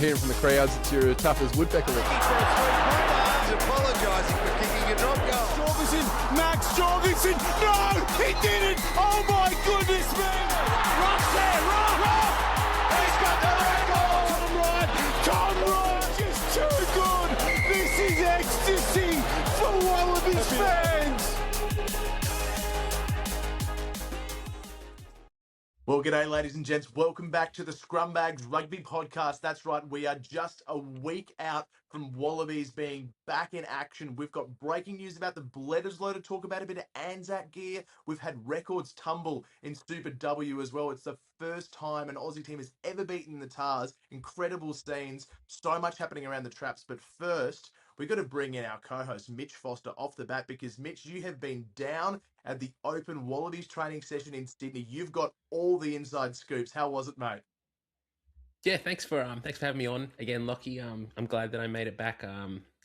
hearing from the crowds that you're tough as woodpecker. He's apologising for kicking a drop goal. Jorgensen, Max Jorgensen, no, he didn't. Oh my goodness me! Rock's there, Rock! He's got the record. Tom Wright, just too good. This is ecstasy for Wallabies fans. Well, g'day, ladies and gents. Welcome back to the Scrumbags Rugby Podcast. That's right, we are just a week out from Wallabies being back in action. We've got breaking news about the Bledisloe to talk about, a bit of Anzac gear. We've had records tumble in Super W as well. It's the first time an Aussie team has ever beaten the Tahs. Incredible scenes, so much happening around the traps. But first, we've got to bring in our co-host, Mitch Foster, off the bat, because, Mitch, you have been down at the Open Wallabies Training Session in Sydney. You've got all the inside scoops. How was it, mate? Yeah, thanks for having me on again, Lachie. I'm glad that I made it back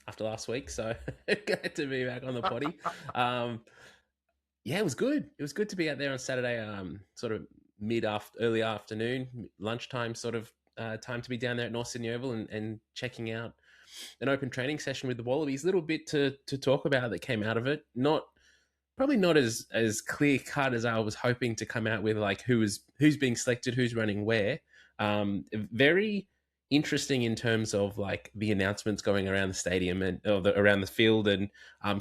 after last week, so glad to be back on the potty. Yeah, it was good. It was good to be out there on Saturday, sort of early afternoon, lunchtime sort of time to be down there at North Sydney Oval and checking out an open training session with the Wallabies. A little bit to talk about that came out of it. Probably not as clear cut as I was hoping to come out with, like who's being selected, who's running where. Very interesting in terms of like the announcements going around the stadium and around the field, and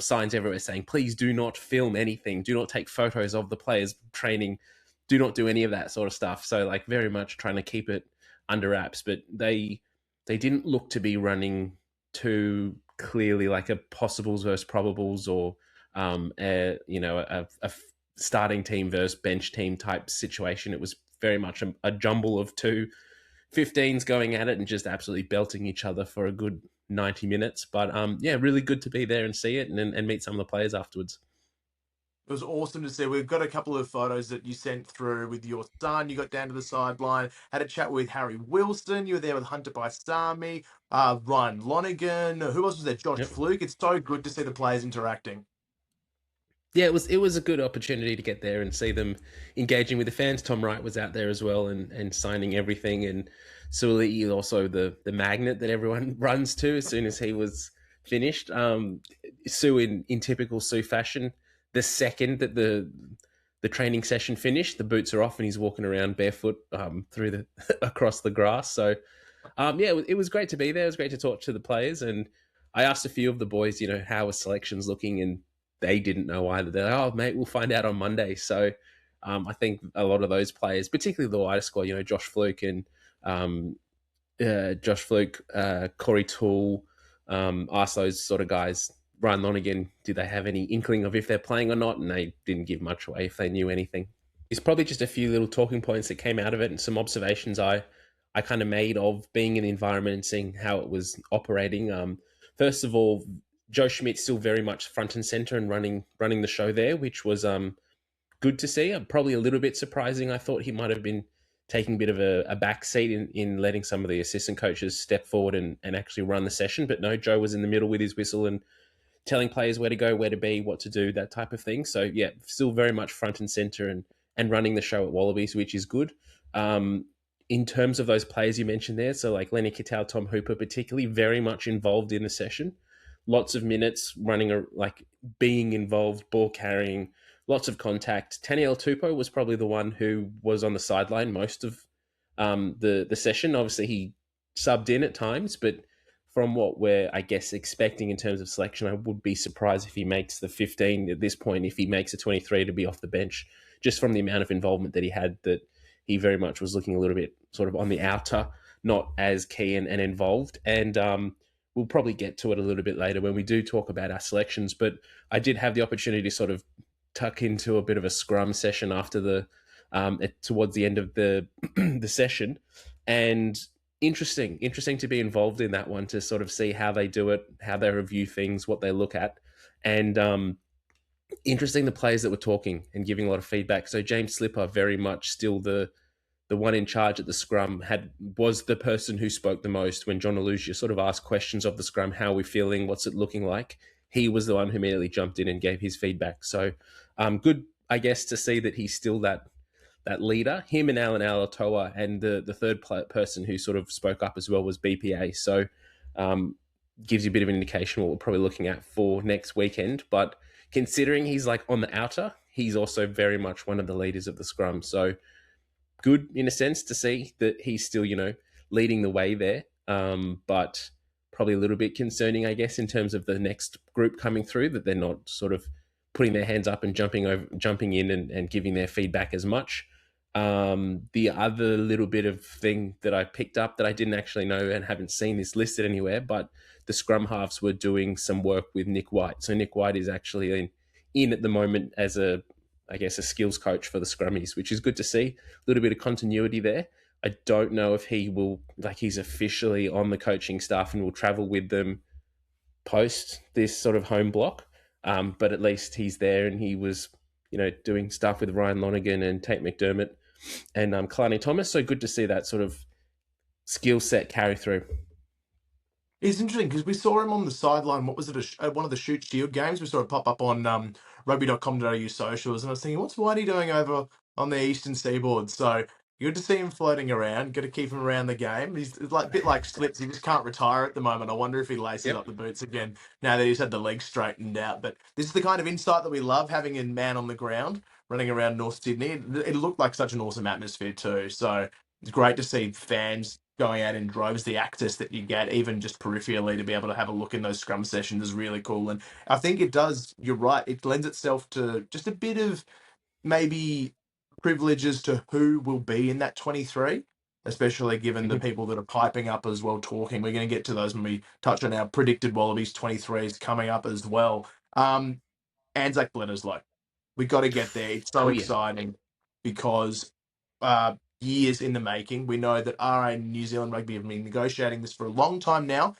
signs everywhere saying, please do not film anything, do not take photos of the players training, do not do any of that sort of stuff. So like very much trying to keep it under wraps, but they didn't look to be running too clearly like a possibles versus probables or a starting team versus bench team type situation. It was very much a jumble of two 15s going at it and just absolutely belting each other for a good 90 minutes. But yeah, really good to be there and see it and meet some of the players afterwards. It was awesome to see. We've got a couple of photos that you sent through with your son. You got down to the sideline, had a chat with Harry Wilson. You were there with Hunter Baistami, Ryan Lonergan. Who else was there? Josh Fluke. It's so good to see the players interacting. Yeah, it was a good opportunity to get there and see them engaging with the fans. Tom Wright was out there as well and signing everything. And Suoli, also the magnet that everyone runs to as soon as he was finished. Sue, in typical Sue fashion, the second that the training session finished, the boots are off and he's walking around barefoot across the grass. So yeah, it was great to be there. It was great to talk to the players. And I asked a few of the boys, how are selections looking, and they didn't know either. They're like, oh, mate, we'll find out on Monday. So I think a lot of those players, particularly the wider squad, Josh Fluke and Corey Toole, asked those sort of guys, Ryan Lonergan, do they have any inkling of if they're playing or not? And they didn't give much away if they knew anything. It's probably just a few little talking points that came out of it and some observations I kind of made of being in the environment and seeing how it was operating. First of all, Joe Schmidt's still very much front and center and running the show there, which was good to see. Probably a little bit surprising. I thought he might have been taking a bit of a back seat in letting some of the assistant coaches step forward and actually run the session. But no, Joe was in the middle with his whistle and telling players where to go, where to be, what to do, that type of thing. So yeah, still very much front and center and running the show at Wallabies, which is good. In terms of those players you mentioned there, so like Lenny Kitau, Tom Hooper, particularly very much involved in the session. Lots of minutes running, like being involved, ball carrying, lots of contact. Taniela Tupou was probably the one who was on the sideline most of the session. Obviously, he subbed in at times, but from what we're, I guess, expecting in terms of selection, I would be surprised if he makes the 15 at this point. If he makes a 23 to be off the bench, just from the amount of involvement that he had, that he very much was looking a little bit sort of on the outer, not as key and involved. And we'll probably get to it a little bit later when we do talk about our selections. But I did have the opportunity to sort of tuck into a bit of a scrum session after towards the end of the the session, and interesting to be involved in that one, to sort of see how they do it, how they review things, what they look at, and interesting the players that were talking and giving a lot of feedback. So James Slipper, very much still the one in charge at the scrum, was the person who spoke the most when John Alusia sort of asked questions of the scrum. How are we feeling? What's it looking like? He was the one who immediately jumped in and gave his feedback. So good, I guess, to see that he's still that that leader. Him and Alan Alatoa, and the third person who sort of spoke up as well was BPA. So gives you a bit of an indication what we're probably looking at for next weekend. But considering he's like on the outer, he's also very much one of the leaders of the scrum. So good in a sense to see that he's still, leading the way there. But probably a little bit concerning, I guess, in terms of the next group coming through, that they're not sort of putting their hands up and jumping in and giving their feedback as much. The other little bit of thing that I picked up that I didn't actually know and haven't seen this listed anywhere, but the scrum halves were doing some work with Nick White. So Nick White is actually in at the moment as a skills coach for the scrummies, which is good to see. A little bit of continuity there. I don't know if he will, he's officially on the coaching staff and will travel with them post this sort of home block. But at least he's there, and he was, doing stuff with Ryan Lonergan and Tate McDermott and Kalani Thomas. So good to see that sort of skill set carry through. It's interesting because we saw him on the sideline. What was it? One of the Shoot Shield games. We saw it pop up on rugby.com.au socials, and I was thinking, what's Whitey doing over on the eastern seaboard? So good to see him floating around. Got to keep him around the game. He's like a bit like Slits. He just can't retire at the moment. I wonder if he laces up the boots again now that he's had the legs straightened out. But this is the kind of insight that we love, having a man on the ground running around North Sydney. It looked like such an awesome atmosphere too. So it's great to see fans going out in droves. The access that you get, even just peripherally, to be able to have a look in those scrum sessions is really cool. And I think it does, you're right, it lends itself to just a bit of maybe privileges to who will be in that 23, especially given the people that are piping up as well talking. We're going to get to those when we touch on our predicted Wallabies 23s coming up as well. Anzac Bledisloe. We got to get there. It's so exciting because years in the making. We know that RA and New Zealand Rugby have been negotiating this for a long time now,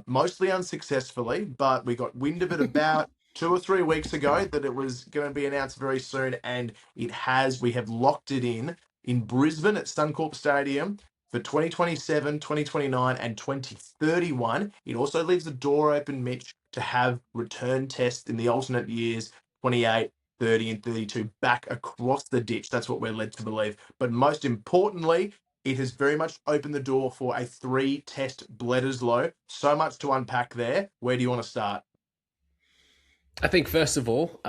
mostly unsuccessfully, but we got wind of it about 2 or 3 weeks ago that it was going to be announced very soon, and it has. We have locked it in Brisbane at Suncorp Stadium for 2027, 2029, and 2031. It also leaves the door open, Mitch, to have return tests in the alternate years, 28, 30 and 32, back across the ditch. That's what we're led to believe. But most importantly, it has very much opened the door for a 3-test Bledisloe. So much to unpack there. Where do you want to start? I think, first of all,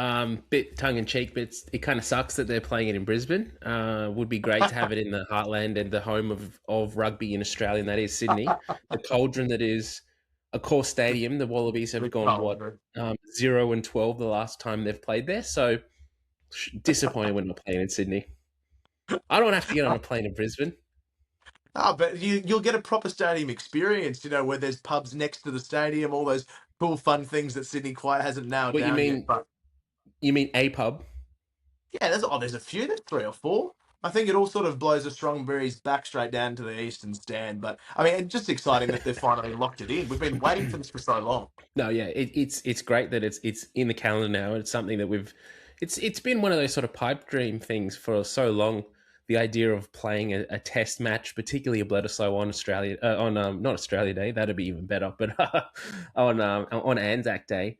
bit tongue-in-cheek, but it kind of sucks that they're playing it in Brisbane. Would be great to have it in the heartland and the home of rugby in Australia, and that is Sydney. The cauldron that is a core stadium. The Wallabies have gone 0-12 the last time they've played there. So disappointed when we're playing in Sydney. I don't have to get on a plane in Brisbane. But you'll get a proper stadium experience, where there's pubs next to the stadium, all those cool, fun things that Sydney quite hasn't nailed down yet. But you mean a pub? Yeah, there's a few. There's 3 or 4. I think it all sort of blows the Strongberries back straight down to the eastern stand. But, I mean, it's just exciting that they've finally locked it in. We've been waiting for this for so long. No, yeah, it's great that it's in the calendar now. It's something that it's been one of those sort of pipe dream things for so long. The idea of playing a test match, particularly a Bledisloe on Australia, not Australia Day, that'd be even better, but on Anzac Day.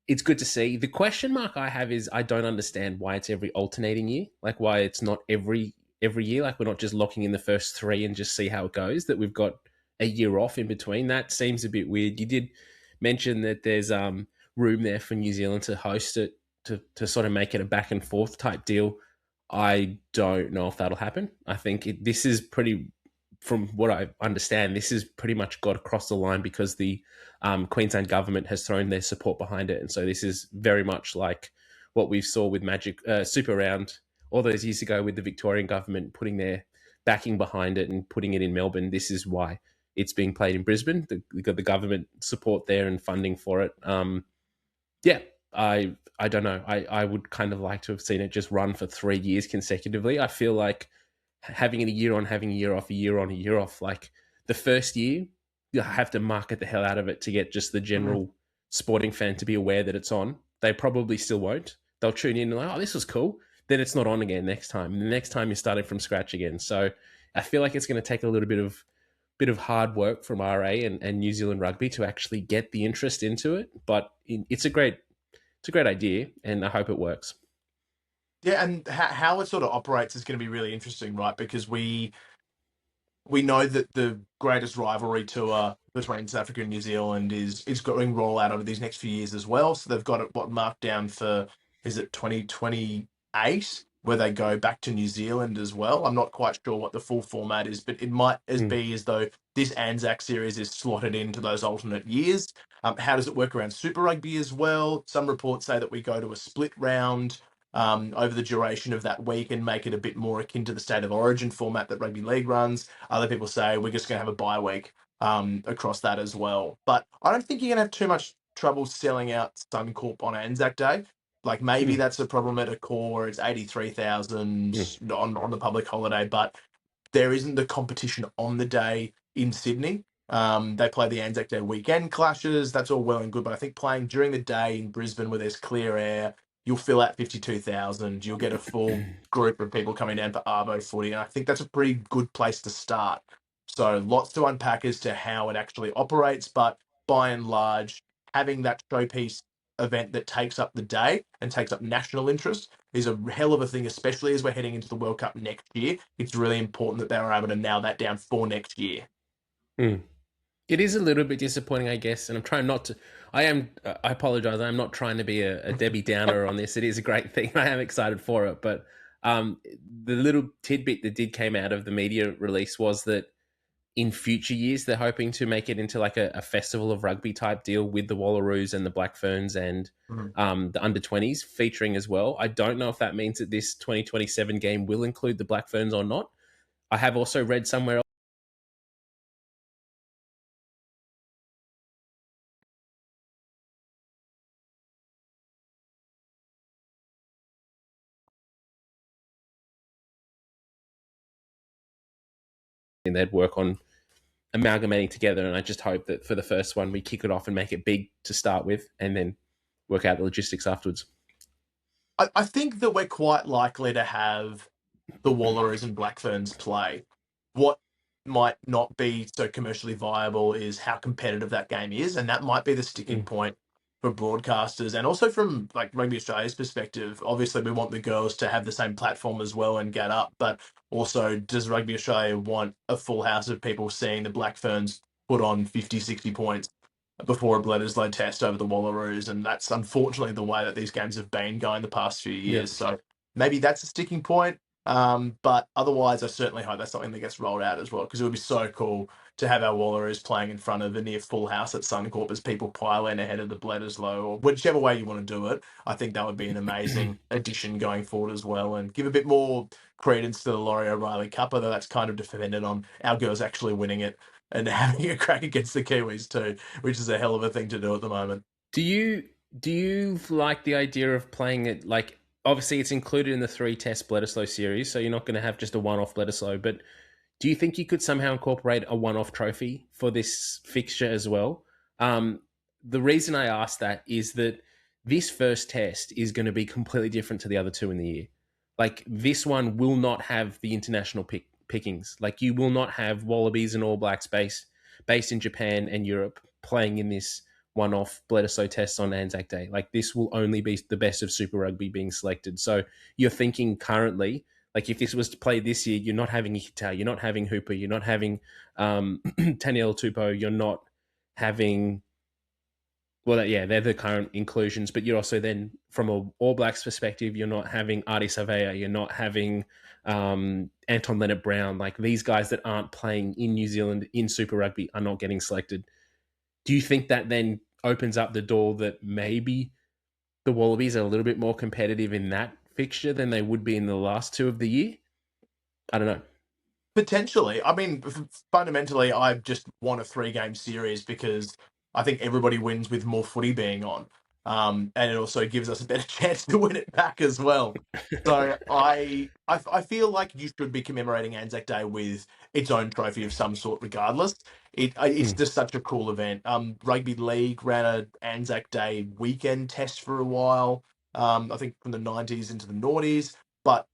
It's good to see. The question mark I have is I don't understand why it's every alternating year, like why it's not every year, like we're not just locking in the first 3 and just see how it goes, that we've got a year off in between. That seems a bit weird. You did mention that there's room there for New Zealand to host it, to sort of make it a back and forth type deal. I don't know if that'll happen. I think this is pretty, from what I understand, this is pretty much got across the line because the Queensland government has thrown their support behind it. And so this is very much like what we saw with Magic Super Round all those years ago with the Victorian government putting their backing behind it and putting it in Melbourne. This is why it's being played in Brisbane. We got the government support there and funding for it. I don't know. I would kind of like to have seen it just run for 3 years consecutively. I feel like having it a year on, having a year off, a year on, a year off, like the first year, you have to market the hell out of it to get just the general sporting fan to be aware that it's on. They probably still won't. They'll tune in and like, oh, this was cool. Then it's not on again next time. And the next time you're starting from scratch again. So I feel like it's going to take a little bit of hard work from RA and New Zealand Rugby to actually get the interest into it. But it's a great idea, and I hope it works. Yeah, and how it sort of operates is going to be really interesting, right? Because we know that the greatest rivalry tour between South Africa and New Zealand is going roll out over these next few years as well. So they've got it marked down for, is it 2028 where they go back to New Zealand as well. I'm not quite sure what the full format is, but it might be as though this Anzac series is slotted into those alternate years. How does it work around Super Rugby as well? Some reports say that we go to a split round over the duration of that week and make it a bit more akin to the State of Origin format that Rugby League runs. Other people say we're just going to have a bye week across that as well. But I don't think you're going to have too much trouble selling out Suncorp on Anzac Day. Like maybe that's a problem at a core where it's 83,000 on the public holiday, but there isn't the competition on the day in Sydney. They play the Anzac Day weekend clashes. That's all well and good, but I think playing during the day in Brisbane where there's clear air, you'll fill out 52,000. You'll get a full group of people coming down for Arvo footy, and I think that's a pretty good place to start. So lots to unpack as to how it actually operates, but by and large, having that showpiece event that takes up the day and takes up national interest is a hell of a thing, especially as we're heading into the World Cup next year. It's really important that they were able to nail that down for next year. It is a little bit disappointing, I guess, and I'm trying not to. I apologize. I'm not trying to be a Debbie Downer on this. It is a great thing. I am excited for it, but the little tidbit that did came out of the media release was that in future years they're hoping to make it into like a festival of rugby type deal with the Wallaroos and the Black Ferns and the under-20s featuring as well. I don't know if that means that this 2027 game will include the Black Ferns or not. I have also read somewhere else and they'd work on amalgamating together, and I just hope that for the first one we kick it off and make it big to start with and then work out the logistics afterwards. I think that we're quite likely to have the Wallaroos and Black Ferns play. What might not be so commercially viable is how competitive that game is, and that might be the sticking point for broadcasters and also from like Rugby Australia's perspective. Obviously, we want the girls to have the same platform as well and get up, but also does Rugby Australia want a full house of people seeing the Black Ferns put on 50, 60 points before a Bledisloe Test over the Wallaroos? And that's unfortunately the way that these games have been going the past few years. So maybe that's a sticking point. But otherwise, I certainly hope that's something that gets rolled out as well, because it would be so cool to have our Wallaroos playing in front of a near full house at Suncorp as people pile in ahead of the Bledisloe, or whichever way you want to do it. I think that would be an amazing addition going forward as well, and give a bit more credence to the Laurie O'Reilly Cup, although that's kind of dependent on our girls actually winning it and having a crack against the Kiwis too, which is a hell of a thing to do at the moment. Do you like the idea of playing it like, obviously it's included in the 3-test Bledisloe series, so you're not going to have just a one-off Bledisloe, but do you think you could somehow incorporate a one-off trophy for this fixture as well? The reason I ask that is that this first test is going to be completely different to the other two in the year. Like, this one will not have the international pickings. Like, you will not have Wallabies and All Blacks based in Japan and Europe playing in this one-off Bledisloe Tests on Anzac Day. Like, this will only be the best of Super Rugby being selected. So you're thinking currently, like, if this was to play this year, you're not having Ikita, you're not having Hooper, you're not having Taniela Tupou, you're not having... Well, yeah, they're the current inclusions, but you're also then, from a All Blacks perspective, you're not having Artie Savea, you're not having Anton Leonard-Brown. Like, these guys that aren't playing in New Zealand in Super Rugby are not getting selected. Do you think that then opens up the door that maybe the Wallabies are a little bit more competitive in that fixture than they would be in the last two of the year? I don't know. Potentially. I mean, fundamentally, I just want a 3-game series because I think everybody wins with more footy being on. And it also gives us a better chance to win it back as well. So I feel like you should be commemorating Anzac Day with its own trophy of some sort regardless. It's just such a cool event. Rugby League ran an Anzac Day weekend test for a while, I think from the 90s into the noughties. But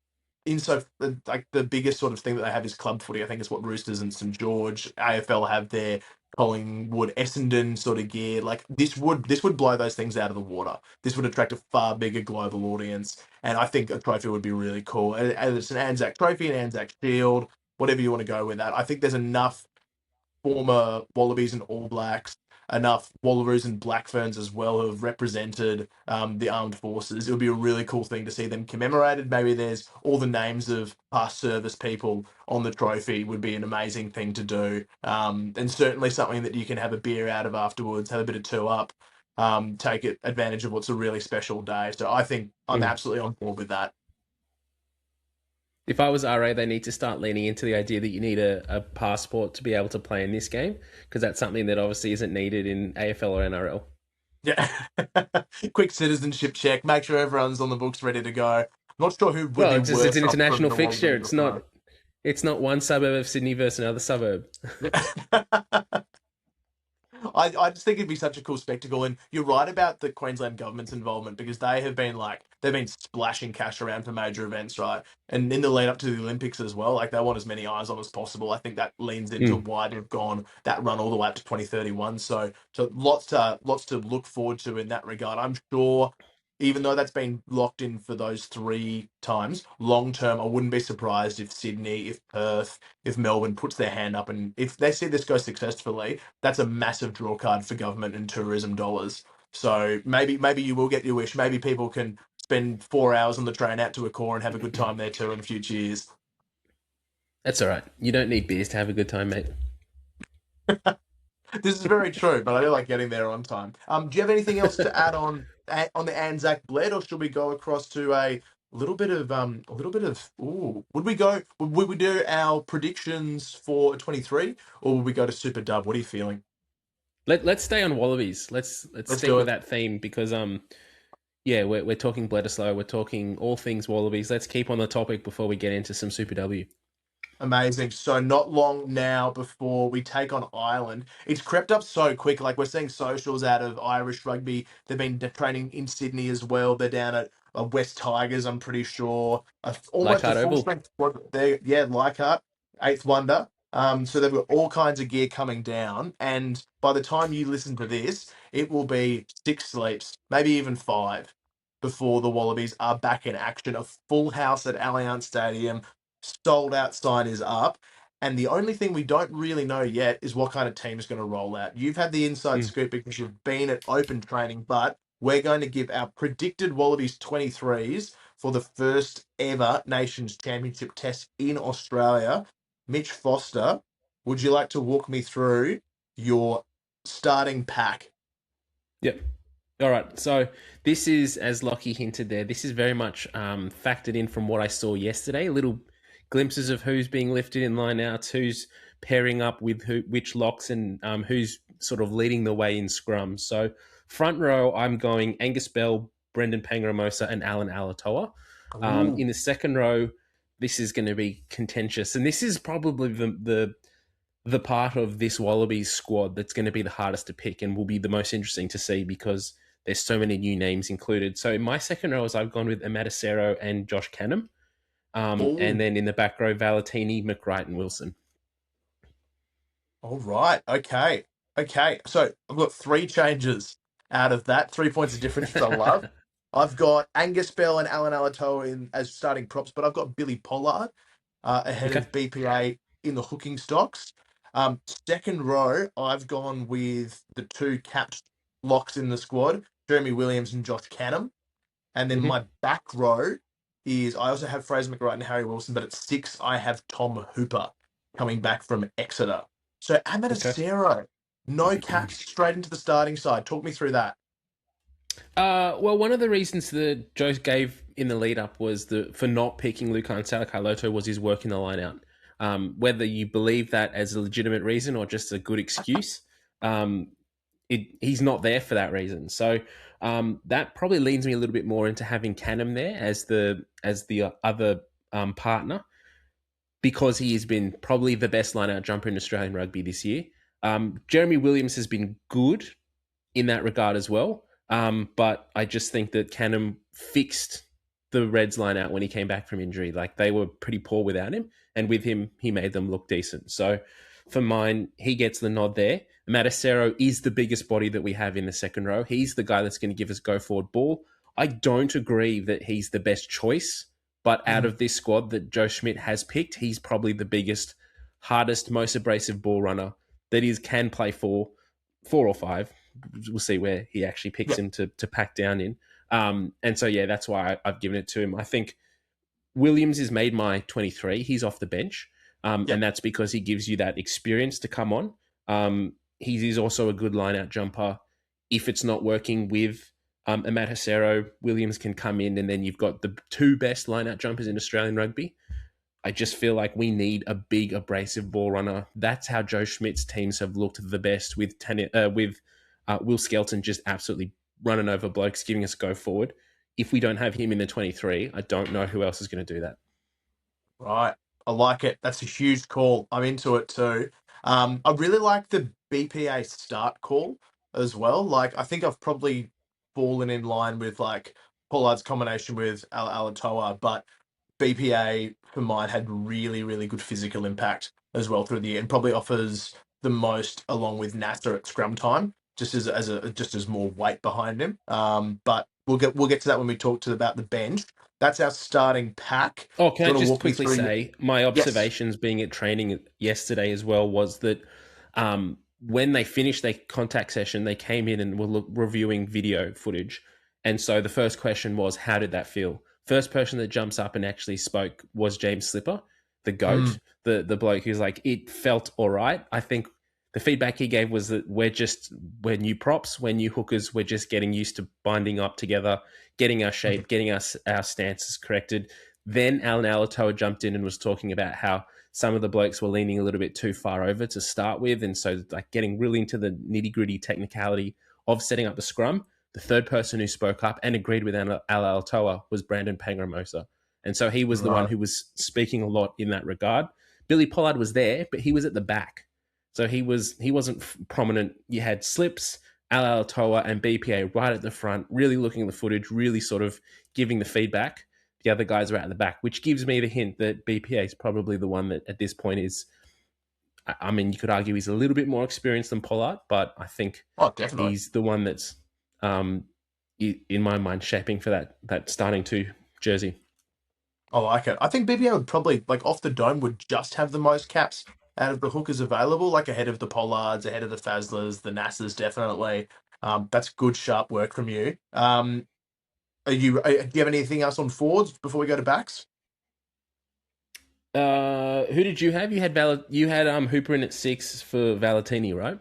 like the biggest sort of thing that they have is club footy. I think it's what Roosters and St George AFL have their Collingwood, Essendon sort of gear. Like this would blow those things out of the water. This would attract a far bigger global audience, and I think a trophy would be really cool. And it's an Anzac Trophy, an Anzac Shield, whatever you want to go with that. I think there's enough former Wallabies and All Blacks, enough Wallaroos and Black Ferns as well who have represented the armed forces. It would be a really cool thing to see them commemorated. Maybe there's all the names of past service people on the trophy would be an amazing thing to do. And certainly something that you can have a beer out of afterwards, have a bit of two up, take advantage of what's a really special day. So I think I'm absolutely on board with that. If I was RA, they need to start leaning into the idea that you need a passport to be able to play in this game, because that's something that obviously isn't needed in AFL or NRL. Yeah. Quick citizenship check. Make sure everyone's on the books ready to go. Not sure who would be worse. It's an off international from the fixture. Wallabies It's not one suburb of Sydney versus another suburb. I just think it'd be such a cool spectacle, and you're right about the Queensland government's involvement because they've been splashing cash around for major events, right? And in the lead up to the Olympics as well, like they want as many eyes on as possible. I think that leans into why they've gone that run all the way up to 2031. So lots to look forward to in that regard. I'm sure. Even though that's been locked in for those 3 times, long term, I wouldn't be surprised if Sydney, if Perth, if Melbourne puts their hand up, and if they see this go successfully, that's a massive draw card for government and tourism dollars. So maybe you will get your wish. Maybe people can spend 4 hours on the train out to a core and have a good time there too in future years. That's all right. You don't need beers to have a good time, mate. This is very true, but I do like getting there on time. Do you have anything else to add on the Anzac Bled, or should we go across to a little bit of would we do our predictions for 23, or would we go to Super Dub? What are you feeling? Let's stay on Wallabies. Let's stick with that theme because we're talking Bledisloe, we're talking all things Wallabies. Let's keep on the topic before we get into some Super W. Amazing. So not long now before we take on Ireland. It's crept up so quick. Like we're seeing socials out of Irish rugby. They've been training in Sydney as well. They're down at West Tigers, I'm pretty sure. Almost Leichhardt a full Oval. strength squad there. Yeah, Leichhardt, 8th wonder. So they've got all kinds of gear coming down. And by the time you listen to this, it will be 6 sleeps, maybe even 5, before the Wallabies are back in action. A full house at Allianz Stadium. Sold out sign is up. And the only thing we don't really know yet is what kind of team is going to roll out. You've had the inside scoop because you've been at open training, but we're going to give our predicted Wallabies 23s for the first ever Nations Championship test in Australia. Mitch Foster, would you like to walk me through your starting pack? Yep. All right. So this is, as Lachie hinted there, this is very much factored in from what I saw yesterday. Little glimpses of who's being lifted in lineouts, who's pairing up with which locks, and who's sort of leading the way in scrum. So front row, I'm going Angus Bell, Brendan Pangramosa, and Alan Alatoa. In the second row, this is going to be contentious, and this is probably the part of this Wallabies squad that's going to be the hardest to pick and will be the most interesting to see because there's so many new names included. So in my second row, I've gone with Amatacero and Josh Canham. And then in the back row, Valentini, McWright, and Wilson. All right. Okay. So I've got 3 changes out of that. 3 points of difference, which I love. I've got Angus Bell and Alan Alatoa as starting props, but I've got Billy Pollard ahead of BPA in the hooking stocks. Second row, I've gone with the 2 capped locks in the squad, Jeremy Williams and Josh Canham. And then my back row is I also have Fraser McWright and Harry Wilson, but at 6 I have Tom Hooper coming back from Exeter. So Amatacero, no caps, straight into the starting side. Talk me through that. Well, one of the reasons that Joe gave in the lead up was for not picking Lukan Salakaloto was his work in the line out. Whether you believe that as a legitimate reason or just a good excuse, he's not there for that reason. So that probably leans me a little bit more into having Canham there as the other partner, because he has been probably the best line-out jumper in Australian rugby this year. Jeremy Williams has been good in that regard as well, but I just think that Canham fixed the Reds line-out when he came back from injury. Like, they were pretty poor without him, and with him, he made them look decent. So for mine, he gets the nod there. Matacero is the biggest body that we have in the second row. He's the guy that's going to give us go-forward ball. I don't agree that he's the best choice, but out of this squad that Joe Schmidt has picked, he's probably the biggest, hardest, most abrasive ball runner that can play 4 or 5. We'll see where he actually picks him to pack down in. And so, yeah, that's why I've given it to him. I think Williams is made my 23. He's off the bench. And that's because he gives you that experience to come on. He's also a good line-out jumper. If it's not working with a Matacero, Williams can come in, and then you've got the 2 best line-out jumpers in Australian rugby. I just feel like we need a big, abrasive ball runner. That's how Joe Schmidt's teams have looked the best, with Will Skelton just absolutely running over blokes, giving us go forward. If we don't have him in the 23, I don't know who else is going to do that. Right. I like it. That's a huge call. I'm into it too. I really like the BPA start call as well. Like, I think I've probably fallen in line with like Pollard's combination with Alatoa, but BPA for mine had really, really good physical impact as well through the year, and probably offers the most along with Nasser at scrum time, just as more weight behind him. But we'll get to that when we talk about the bench. That's our starting pack. Oh, can I just quickly say, my observations being at training yesterday as well was that when they finished their contact session, they came in and were reviewing video footage. And so the first question was, how did that feel? First person that jumps up and actually spoke was James Slipper, the GOAT, the bloke who's like, it felt all right. I think the feedback he gave was that we're new props, we're new hookers, we're just getting used to binding up together, getting our shape, getting our stances corrected. Then Alan Alatoa jumped in and was talking about how some of the blokes were leaning a little bit too far over to start with. And so like getting really into the nitty gritty technicality of setting up the scrum. The third person who spoke up and agreed with Al Alatoa was Brandon Pangramosa. And so he was the one who was speaking a lot in that regard. Billy Pollard was there, but he was at the back. So he wasn't prominent. You had Slips, Al Alatoa, and BPA right at the front, really looking at the footage, really sort of giving the feedback. The other guys are at the back, which gives me the hint that BPA is probably the one that at this point is, I mean, you could argue he's a little bit more experienced than Pollard, but I think he's the one that's, in my mind, shaping for that starting 2 jersey. I like it. I think BPA would probably, like off the dome, would just have the most caps out of the hookers available, like ahead of the Pollards, ahead of the Faslers, the Nassers, definitely. That's good, sharp work from you. Do you have anything else on forwards before we go to backs? Who did you have? You had Hooper in at 6 for Valentini, right?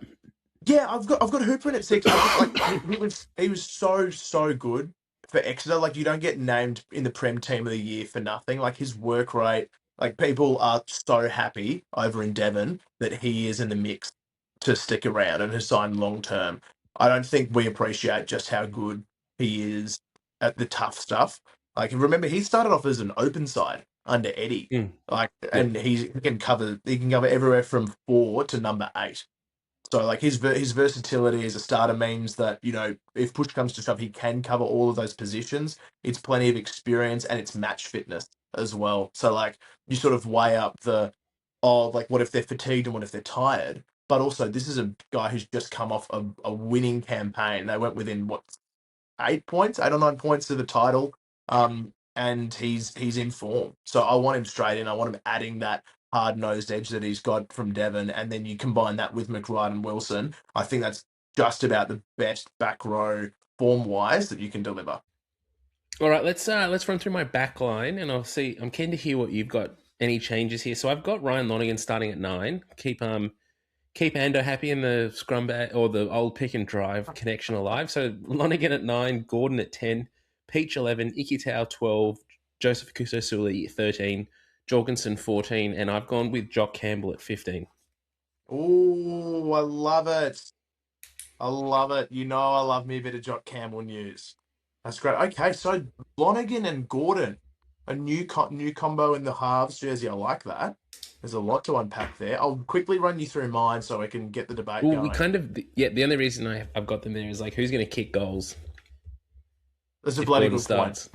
Yeah, I've got Hooper in at 6. He was so good for Exeter. Like, you don't get named in the Prem Team of the Year for nothing. Like, his work rate, like, people are so happy over in Devon that he is in the mix to stick around and has signed long term. I don't think we appreciate just how good he is at the tough stuff. Like, remember, he started off as an open side under Eddie. And he can cover everywhere from 4 to number 8. So, like, his versatility as a starter means that, you know, if push comes to shove, he can cover all of those positions. It's plenty of experience and it's match fitness as well. So, like, you sort of weigh up what if they're fatigued and what if they're tired? But also, this is a guy who's just come off a winning campaign. They went within, 8 or 9 points to the title. And he's in form. So I want him straight in. I want him adding that hard-nosed edge that he's got from Devon, and then you combine that with McBride and Wilson. I think that's just about the best back row form-wise that you can deliver. All right, let's run through my back line, and I'm keen to hear what you've got, any changes here. So I've got Ryan Lonergan starting at 9. Keep Ando happy in the Scrumbag, or the old pick and drive connection alive. So Lonergan at 9, Gordon at 10, Peach 11, Ikitau 12, Joseph Kusosuli 13, Jorgensen 14, and I've gone with Jock Campbell at 15. Oh, I love it. I love it. You know I love me a bit of Jock Campbell news. That's great. Okay, so Lonergan and Gordon, a new combo in the halves jersey. I like that. There's a lot to unpack there. I'll quickly run you through mine so I can get the debate going. The only reason I've got them there is like, who's going to kick goals? That's a bloody good point.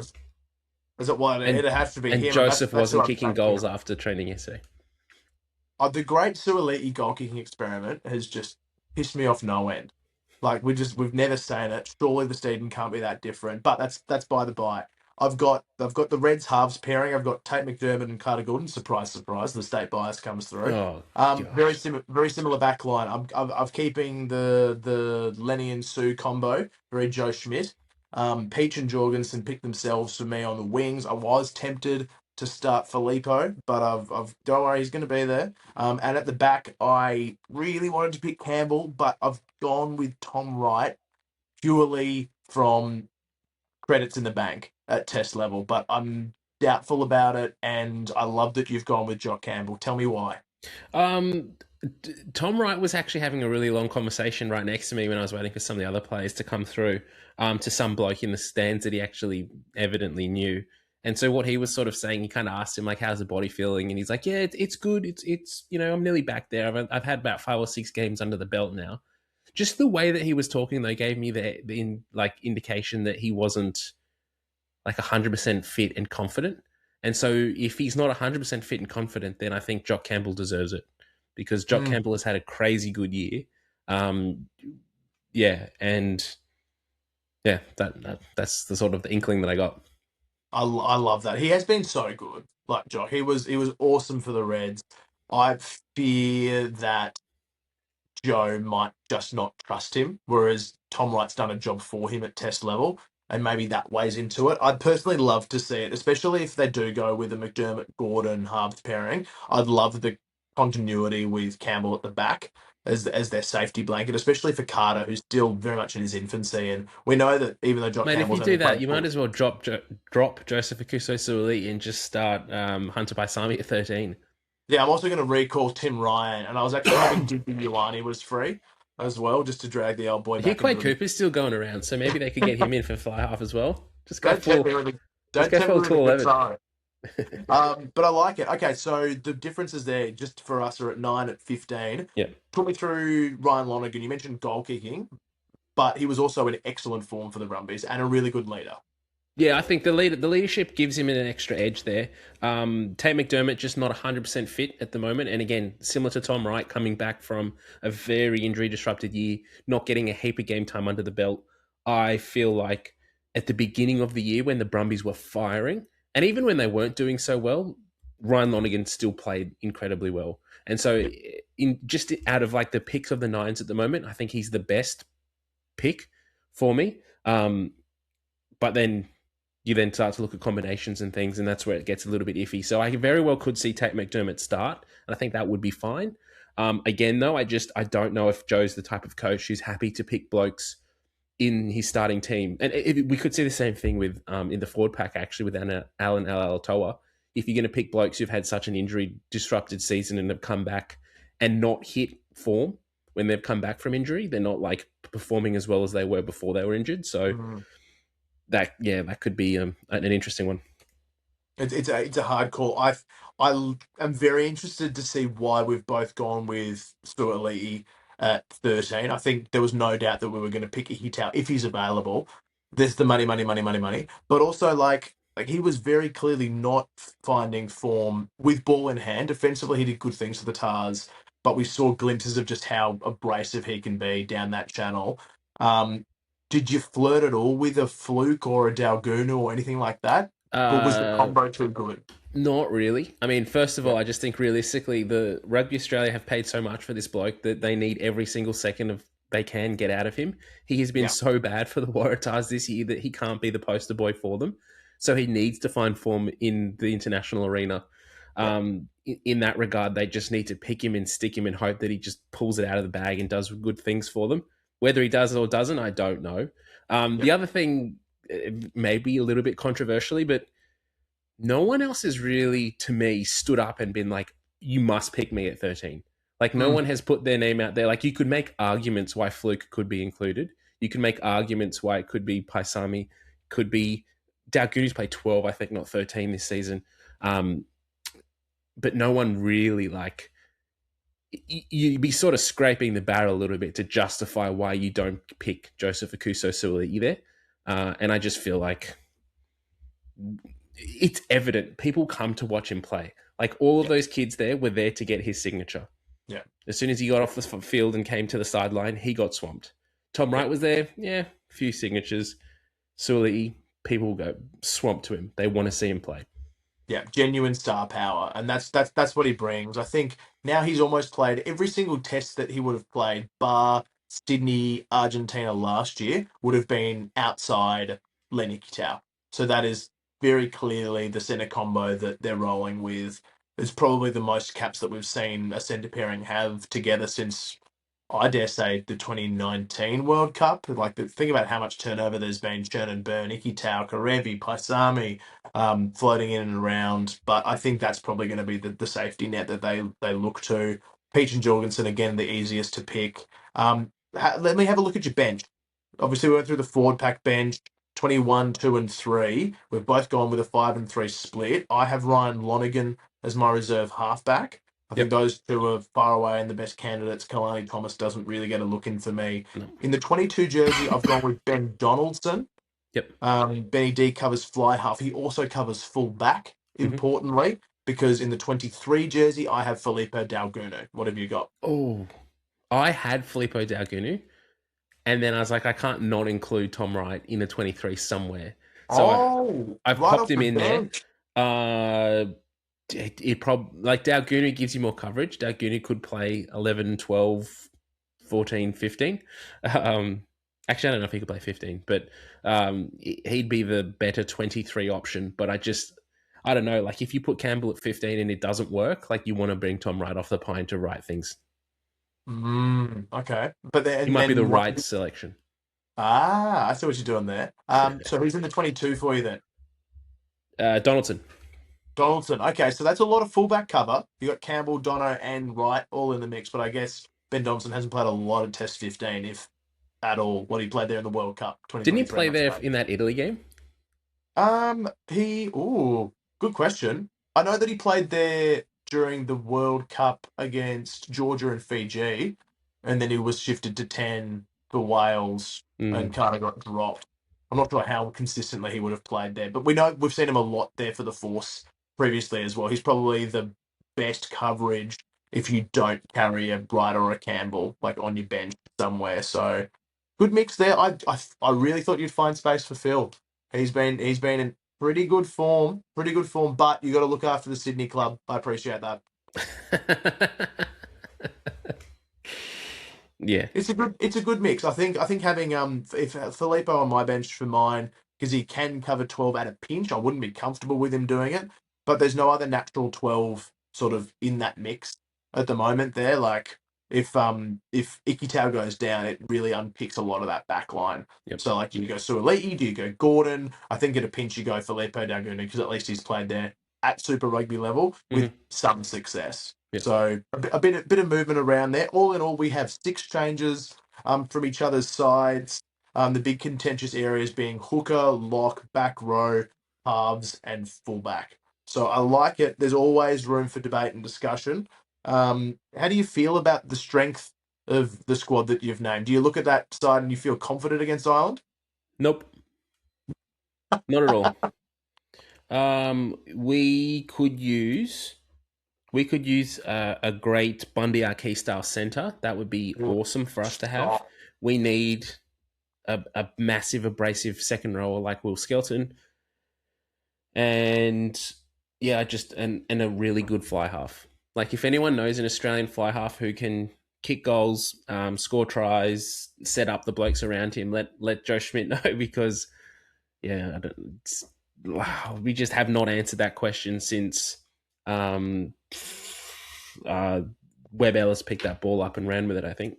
Is it what? It has to be and him. Joseph wasn't kicking goals after training yesterday. The great Suoliti goal kicking experiment has just pissed me off no end. Like we've never seen it. Surely the Steeden can't be that different. But that's by the by. I've got the Reds halves pairing. I've got Tate McDermott and Carter Gooden. Surprise, surprise. The state bias comes through. Oh Very gosh. very similar back line. I'm keeping the Lenny and Sue combo. Very Joe Schmidt. Peach and Jorgensen picked themselves for me on the wings. I was tempted to start Filippo, but I've don't worry, he's going to be there. And at the back, I really wanted to pick Campbell, but I've gone with Tom Wright purely from credits in the bank at test level. But I'm doubtful about it, and I love that you've gone with Jock Campbell. Tell me why. Um, Tom Wright was actually having a really long conversation right next to me when I was waiting for some of the other players to come through, to some bloke in the stands that he actually evidently knew. And so what he was sort of saying, he kind of asked him, like, how's the body feeling? And he's like, yeah, it's good. It's I'm nearly back there. I've had about 5 or 6 games under the belt now. Just the way that he was talking, though, gave me the indication that he wasn't like 100% fit and confident. And so if he's not 100% fit and confident, then I think Jock Campbell deserves it, because Jock Campbell has had a crazy good year. That's the sort of the inkling that I got. I love that. He has been so good. Like Jock, he was awesome for the Reds. I fear that Joe might just not trust him, whereas Tom Wright's done a job for him at test level, and maybe that weighs into it. I'd personally love to see it, especially if they do go with a McDermott-Gordon halves pairing. I'd love the continuity with Campbell at the back as their safety blanket, especially for Carter, who's still very much in his infancy. And we know that even though Jock Mate, Campbell's if you do that, played you might as well drop Joseph Akuso-Suoliti and just start Hunter Paisami at 13. Yeah, I'm also going to recall Tim Ryan, and I was actually hoping Dippy Ioane was free as well, just to drag the old boy back. Quade Cooper's still going around, so maybe they could get him in for fly half as well. Just go Don't full. tempt me with Just go full full 11. But I like it. Okay, so the differences there, just for us, are at 9 at 15. Yeah. Put me through Ryan Lonergan. You mentioned goal kicking, but he was also in excellent form for the Brumbies and a really good leader. Yeah, I think the leadership gives him an extra edge there. Tate McDermott just not 100% fit at the moment. And again, similar to Tom Wright, coming back from a very injury-disrupted year, not getting a heap of game time under the belt. I feel like at the beginning of the year when the Brumbies were firing, and even when they weren't doing so well, Ryan Lonergan still played incredibly well. And so out of like the picks of the nines at the moment, I think he's the best pick for me. But then you then start to look at combinations and things, and that's where it gets a little bit iffy. So I very well could see Tate McDermott start, and I think that would be fine. Again, though, I don't know if Joe's the type of coach who's happy to pick blokes in his starting team. And we could see the same thing with in the forward pack, actually, with Alan Alatoa. If you're going to pick blokes who've had such an injury-disrupted season and have come back and not hit form when they've come back from injury, they're not like performing as well as they were before they were injured. So that could be an interesting one. It's a hard call. I am very interested to see why we've both gone with Stuart Lee at 13. I think there was no doubt that we were going to pick a Hitau if he's available. There's the money. But also, like he was very clearly not finding form with ball in hand. Defensively, he did good things for the Tahs, but we saw glimpses of just how abrasive he can be down that channel. Did you flirt at all with a Fluke or a Dalgunu or anything like that? Or was the combo too good? Not really. I mean, first of all, I just think realistically, the Rugby Australia have paid so much for this bloke that they need every single second of they can get out of him. He has been so bad for the Waratahs this year that he can't be the poster boy for them. So he needs to find form in the international arena. In that regard, they just need to pick him and stick him and hope that he just pulls it out of the bag and does good things for them. Whether he does or doesn't, I don't know. The other thing, maybe a little bit controversially, but no one else has really, to me, stood up and been like, you must pick me at 13. Like, no one has put their name out there. Like, you could make arguments why Fluke could be included. You can make arguments why it could be Paisami, could be Dalguni's played 12, I think, not 13 this season. But no one really, like, you'd be sort of scraping the barrel a little bit to justify why you don't pick Joseph Akuso-Suoliti there. And I just feel like it's evident. People come to watch him play. Like all of those kids there were there to get his signature. Yeah. As soon as he got off the field and came to the sideline, he got swamped. Tom Wright was there. Yeah, a few signatures. Sully, people go swamped to him. They want to see him play. Yeah, genuine star power, and that's what he brings. I think now he's almost played every single test that he would have played, bar Sydney, Argentina last year, would have been outside Lenny Kitau. So that is very clearly the centre combo that they're rolling with. It's probably the most caps that we've seen a centre pairing have together since, I dare say, the 2019 World Cup. Like, think about how much turnover there's been. Chernin Burn, Ikitau, Karevi, Paisami, floating in and around. But I think that's probably going to be the safety net that they look to. Peach and Jorgensen, again, the easiest to pick. Let me have a look at your bench. Obviously, we went through the forward pack bench, 21, 2 and 3. We've both gone with a 5 and 3 split. I have Ryan Lonergan as my reserve halfback. I think those two are far away and the best candidates. Kalani Thomas doesn't really get a look in for me. No. In the 22 jersey, I've gone with Ben Donaldson. Yep. Benny D covers fly half. He also covers full back, importantly, because in the 23 jersey, I have Filippo Daugunu. What have you got? Oh, I had Filippo Daugunu, and then I was like, I can't not include Tom Wright in a 23 somewhere. So I've right popped him in bench. There. It probably, like, Daugunu gives you more coverage. Daugunu could play 11, 12, 14, 15. Actually, I don't know if he could play 15, but he'd be the better 23 option. But I don't know. Like, if you put Campbell at 15 and it doesn't work, like, you want to bring Tom Wright off the pine to right things. Okay. But then, he might be the right selection. I see what you're doing there. So who's in the 22 for you then? Donaldson. Okay, so that's a lot of fullback cover. You got Campbell, Dono, and Wright all in the mix, but I guess Ben Donaldson hasn't played a lot of Test 15, if at all. What he played there in the World Cup. Didn't he play there in that Italy game? Good question. I know that he played there during the World Cup against Georgia and Fiji, and then he was shifted to 10 for Wales and kind of got dropped. I'm not sure how consistently he would have played there, but we know we've seen him a lot there for the Force previously as well. He's probably the best coverage if you don't carry a Bright or a Campbell like on your bench somewhere. So good mix there. I really thought you'd find space for Phil. He's been in pretty good form, but you got to look after the Sydney club. I appreciate that. Yeah, it's a good mix. I think having if Filippo on my bench for mine, because he can cover 12 at a pinch, I wouldn't be comfortable with him doing it. But there's no other natural 12 sort of in that mix at the moment. There, like if Ikitau goes down, it really unpicks a lot of that back line. Yep. So like, do you go Suoliti? Do you go Gordon? I think at a pinch you go Filippo Daugunu because at least he's played there at Super Rugby level with some success. Yep. So a bit of movement around there. All in all, we have 6 changes from each other's sides. The big contentious areas being hooker, lock, back row, halves, and fullback. So I like it. There's always room for debate and discussion. How do you feel about the strength of the squad that you've named? Do you look at that side and you feel confident against Ireland? Nope. Not at all. We could use a great Bundy Archie style centre. That would be awesome for us to have. We need a massive abrasive second rower like Will Skelton. And yeah, and a really good fly half. Like, if anyone knows an Australian fly half who can kick goals, score tries, set up the blokes around him, let Joe Schmidt know, because we just have not answered that question since Webb Ellis picked that ball up and ran with it, I think.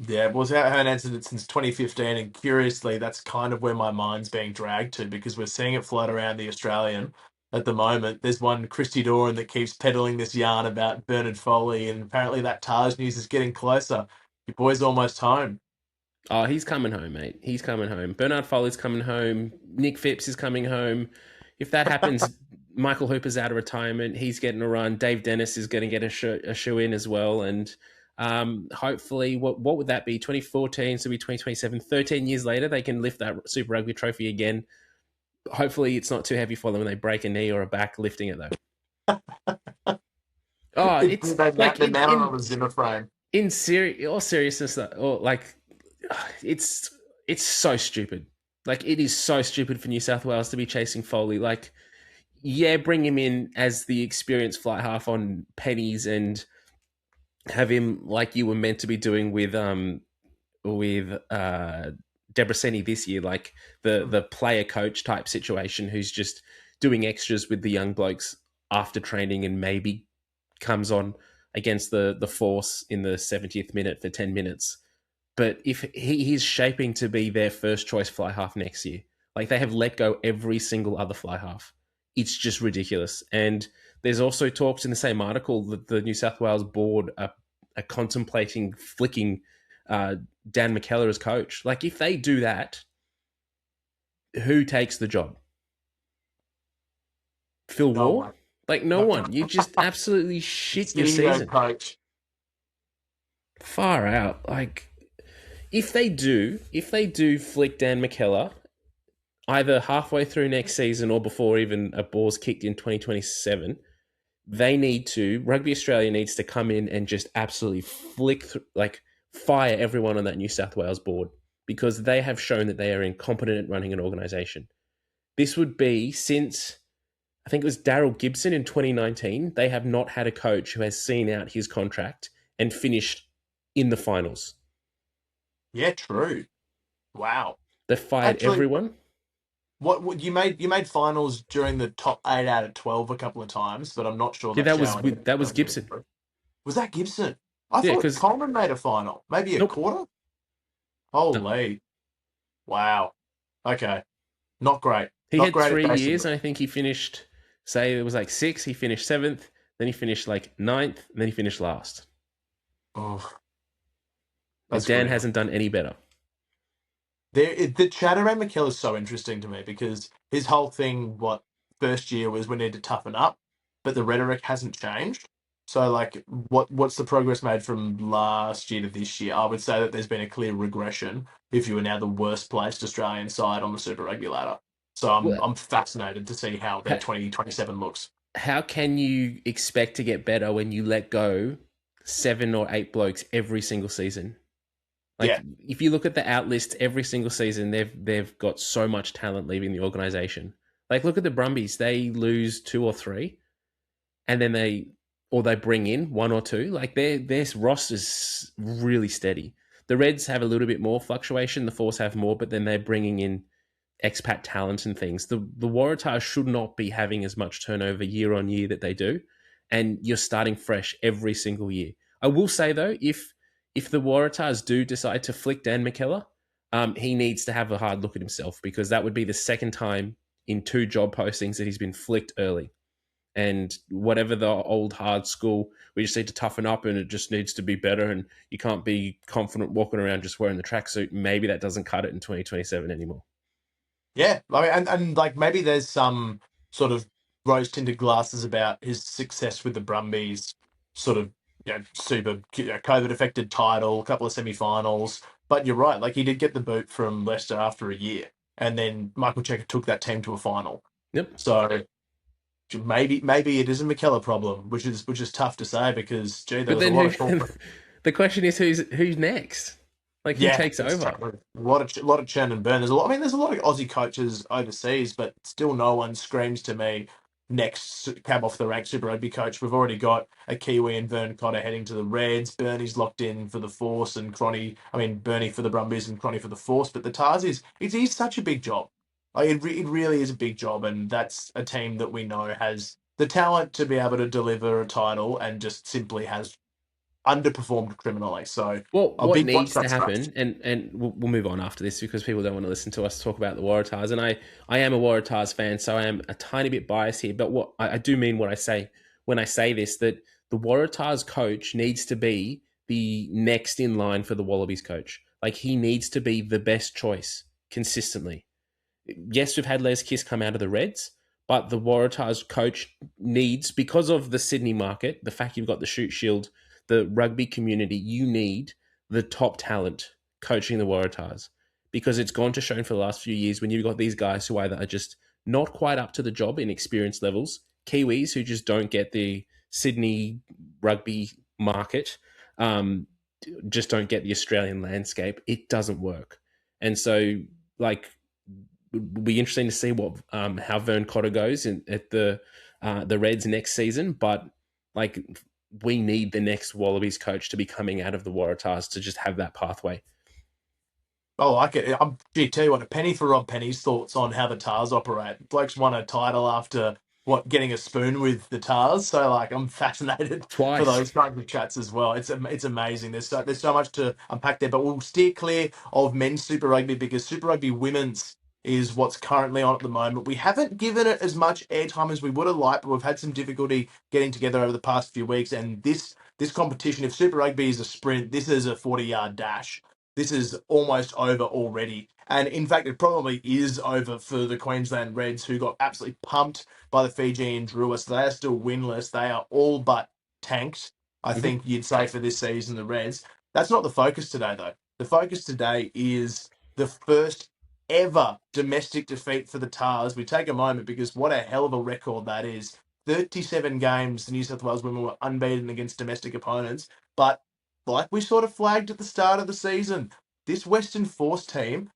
Yeah, well, I haven't answered it since 2015, and curiously, that's kind of where my mind's being dragged to, because we're seeing it float around the Australian at the moment. There's one Christy Doran that keeps peddling this yarn about Bernard Foley, and apparently that Tahs news is getting closer. Your boy's almost home. Oh, he's coming home, mate. He's coming home. Bernard Foley's coming home. Nick Phipps is coming home. If that happens, Michael Hooper's out of retirement. He's getting a run. Dave Dennis is going to get a shoe in as well, and hopefully, what would that be? 2014, so it'll be 2027. 13 years later, they can lift that Super Rugby trophy again. Hopefully, it's not too heavy for them when they break a knee or a back lifting it, though. Oh, it's like the man on the Zimmer frame. in all seriousness, or like it's so stupid. Like it is so stupid for New South Wales to be chasing Foley. Like, yeah, bring him in as the experienced fly half on pennies and have him like you were meant to be doing with Debraseni this year, like the player coach type situation, who's just doing extras with the young blokes after training and maybe comes on against the force in the 70th minute for 10 minutes. But if he's shaping to be their first choice fly half next year, like they have let go every single other fly half. It's just ridiculous. And there's also talks in the same article that the New South Wales board are contemplating flicking Dan McKellar as coach. Like if they do that, who takes the job? Phil Ward? Like no one. You just absolutely shit your season. Coach. Far out. Like if they do flick Dan McKellar either halfway through next season or before even a ball's kicked in 2027, Rugby Australia needs to come in and just absolutely fire everyone on that New South Wales board, because they have shown that they are incompetent at running an organisation. This would be since, I think it was Daryl Gibson in 2019, they have not had a coach who has seen out his contract and finished in the finals. Yeah, true. Wow. They fired everyone. What you made finals during the top 8 out of 12 a couple of times, but I'm not sure. Yeah, that was Gibson. Was that Gibson? I thought Coleman made a final, maybe a quarter. Holy, no. Wow. Okay, not great. He had 3 years, and I think he finished. Say it was like 6. He finished 7th, then he finished like 9th, and then he finished last. Oh, Dan hasn't done any better. The chat around McKellar is so interesting to me, because his whole thing, first year was we need to toughen up, but the rhetoric hasn't changed. So, like, what's the progress made from last year to this year? I would say that there's been a clear regression if you are now the worst placed Australian side on the Super Rugby ladder. So I'm fascinated to see how their 2027 looks. How can you expect to get better when you let go 7 or 8 blokes every single season? If you look at the out list every single season, they've got so much talent leaving the organisation. Like, look at the Brumbies. They lose 2 or 3, and then they bring in 1 or 2. Like, their roster's really steady. The Reds have a little bit more fluctuation. The Force have more, but then they're bringing in expat talent and things. The Waratahs should not be having as much turnover year on year that they do, and you're starting fresh every single year. I will say, though, if the Waratahs do decide to flick Dan McKellar, he needs to have a hard look at himself, because that would be the second time in 2 job postings that he's been flicked early. And whatever the old hard school, we just need to toughen up and it just needs to be better, and you can't be confident walking around just wearing the tracksuit. Maybe that doesn't cut it in 2027 anymore. Yeah, I mean, and like maybe there's some sort of rose-tinted glasses about his success with the Brumbies, sort of, super COVID-affected title, a couple of semi-finals. But you're right, like he did get the boot from Leicester after a year, and then Michael Cheika took that team to a final. Yep. So maybe it is a McKellar problem, which is tough to say, because there was a lot of talk. The question is who's next? Like, who takes over? A lot of churn and burn. There's a lot of Aussie coaches overseas, but still no one screams to me next cab off the rank Super Rugby coach. We've already got a Kiwi and Vern Cotter heading to the Reds. Bernie's locked in for the Force, and Bernie for the Brumbies and Cronny for the Force. But the Tahs is such a big job. Like, it really is a big job, and that's a team that we know has the talent to be able to deliver a title, and just simply has underperformed criminally. So, what needs to happen, and we'll move on after this, because people don't want to listen to us talk about the Waratahs, and I am a Waratahs fan, so I am a tiny bit biased here, but what I do mean what I say when I say this, that the Waratahs coach needs to be the next in line for the Wallabies coach. Like, he needs to be the best choice consistently. Yes, we've had Les Kiss come out of the Reds, but the Waratahs coach needs, because of the Sydney market, the fact you've got the Shoot Shield, the rugby community, you need the top talent coaching the Waratahs, because it's gone to shown for the last few years when you've got these guys who either are just not quite up to the job in experience levels, Kiwis who just don't get the Sydney rugby market just don't get the Australian landscape, it doesn't work. And so, like, it'll be interesting to see what how Vern Cotter goes at the Reds next season. But like, we need the next Wallabies coach to be coming out of the Waratahs to just have that pathway. I like it. Tell you what, a penny for Rob Penny's thoughts on how the Tahs operate. Bloke's won a title after getting a spoon with the Tahs. So like, I'm fascinated Twice. for those kinds of chats as well. It's amazing. There's so much to unpack there, but we'll steer clear of men's Super Rugby because Super Rugby women's is what's currently on at the moment. We haven't given it as much airtime as we would have liked, but we've had some difficulty getting together over the past few weeks. And this competition, if Super Rugby is a sprint, this is a 40-yard dash. This is almost over already. And in fact, it probably is over for the Queensland Reds, who got absolutely pumped by the Fijian Drua. So they are still winless. They are all but tanked, I think you'd say, for this season, the Reds. That's not the focus today, though. The focus today is the first ever domestic defeat for the Tahs. We take a moment because what a hell of a record that is. 37 games, the New South Wales women were unbeaten against domestic opponents. But like we sort of flagged at the start of the season, this Western Force team,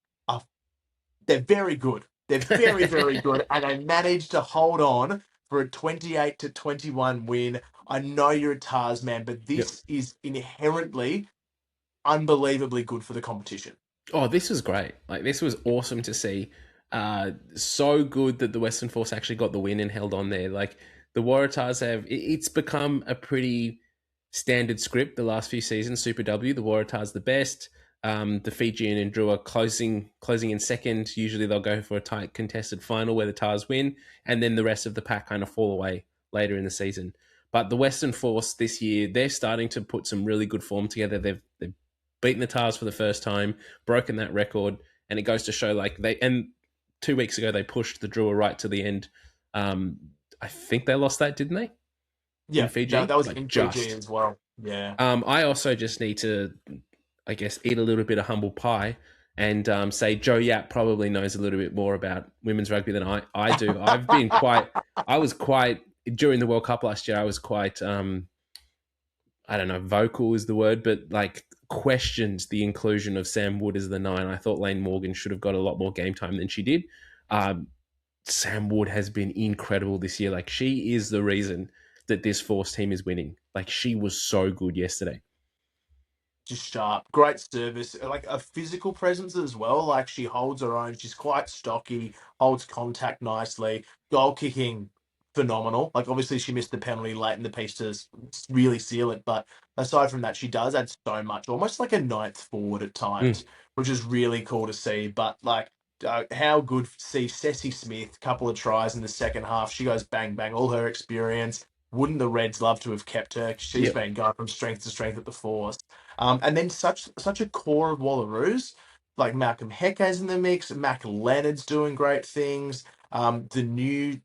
they're very good. They're very, very good. And they managed to hold on for a 28-21 win. I know you're a Tahs man, but this is inherently unbelievably good for the competition. Oh, this was great. Like, this was awesome to see. So good that the Western Force actually got the win and held on there. Like, the Waratahs it's become a pretty standard script the last few seasons. Super W, the Waratahs the best. The Fijian and Drua closing in second. Usually they'll go for a tight contested final where the Tahs win, and then the rest of the pack kind of fall away later in the season. But the Western Force this year, they're starting to put some really good form together. They've beaten the Tahs for the first time, broken that record, and it goes to show and 2 weeks ago they pushed the Drua right to the end. I think they lost that, didn't they? Yeah, in Fiji? that was in Fiji as well. Yeah. I also just need to, I guess, eat a little bit of humble pie and say Joe Yap probably knows a little bit more about women's rugby than I do. I was quite, during the World Cup last year, I was quite, I don't know, vocal is the word, but like questioned the inclusion of Sam Wood as the 9. I thought Lane Morgan should have got a lot more game time than she did. Sam Wood has been incredible this year. Like, she is the reason that this Force team is winning. Like, she was so good yesterday. Just sharp, great service, like a physical presence as well. Like, she holds her own. She's quite stocky, holds contact nicely. Goal kicking, phenomenal. Like, obviously she missed the penalty late in the piece to really seal it, but aside from that, she does add so much, almost like a ninth forward at times, which is really cool to see. But like, how good to see Ceci Smith, couple of tries in the second half. She goes bang bang, all her experience. Wouldn't the Reds love to have kept her? She's been going from strength to strength at the Force. And then such a core of Wallaroos, like Malcolm Hecke's in the mix, Mac Leonard's doing great things. The new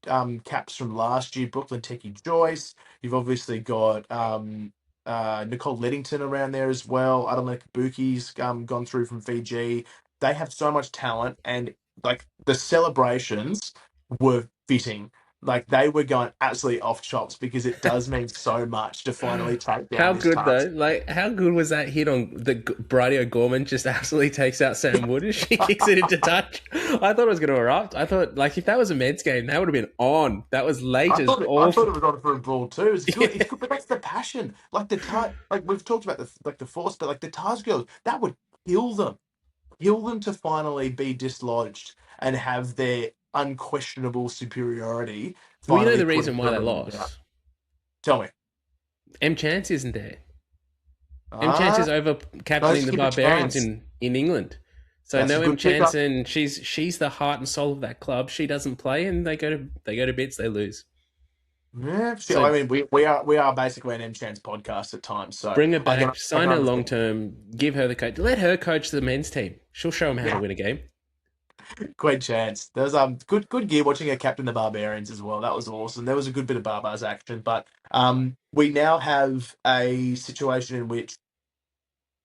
caps from last year, Brooklyn Techie Joyce. You've obviously got Nicole Leddington around there as well. Adelaide Kabuki's gone through from Fiji. They have so much talent, and like the celebrations were fitting. Like, they were going absolutely off chops because it does mean so much to finally take down. How this good task. though? Like, how good was that hit on the Brady O'Gorman? Just absolutely takes out Sam Wood and she kicks it into touch. I thought it was going to erupt. I thought, like, if that was a men's game, that would have been on. That was late as awful. I thought it was on for a brawl too. It's good. It's good, but that's the passion. Like like we've talked about the Force, but like the Tahs girls, that would kill them to finally be dislodged and have their unquestionable superiority. Well, you know the reason why they lost? Tell me. M. Chance isn't there. M. Chance is over captaining the Barbarians in England. So that's no M. Chance, and she's the heart and soul of that club. She doesn't play, and they go to bits. They lose. Yeah, so, I mean, we are basically an M. Chance podcast at times. So bring her back, sign her long term, give her the coach, let her coach the men's team. She'll show them how to win a game. Great chance. There was good gear watching her captain the Barbarians as well. That was awesome. There was a good bit of Barbars action, but we now have a situation in which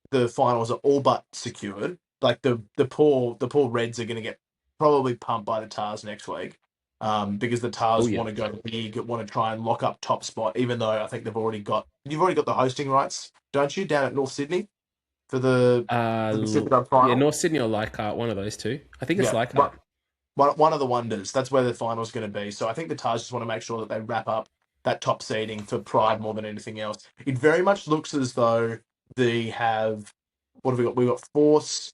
the finals are all but secured. Like the poor Reds are going to get probably pumped by the Tahs next week. because the Tahs want to go big, want to try and lock up top spot, even though I think you've already got the hosting rights, don't you, down at North Sydney for the Super Dub final? Yeah, North Sydney or Leichhardt, one of those two. I think it's Leichhardt. One of the wonders. That's where the final's going to be. So I think the Tahs just want to make sure that they wrap up that top seeding for pride more than anything else. It very much looks as though they have, what have we got? We've got Force,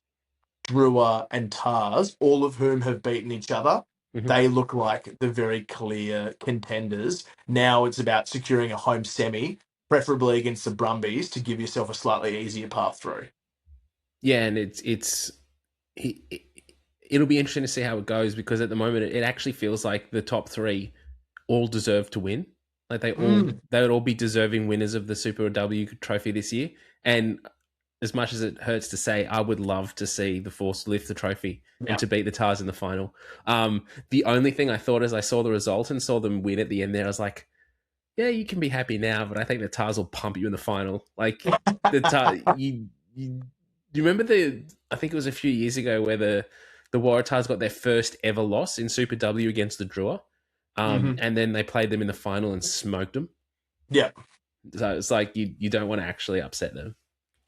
Drua, and Tahs, all of whom have beaten each other. Mm-hmm. They look like the very clear contenders. Now it's about securing a home semi, preferably against the Brumbies, to give yourself a slightly easier path through. Yeah, and it'll be interesting to see how it goes, because at the moment it actually feels like the top three all deserve to win. Like they would all be deserving winners of the Super W trophy this year. And as much as it hurts to say, I would love to see the Force lift the trophy and to beat the Tahs in the final. The only thing I thought as I saw the result and saw them win at the end there, I was like, yeah, you can be happy now, but I think the Tahs will pump you in the final. Like the Tahs, you remember I think it was a few years ago where the Waratahs got their first ever loss in Super W against the Drua. And then they played them in the final and smoked them. Yeah. So it's like you don't want to actually upset them.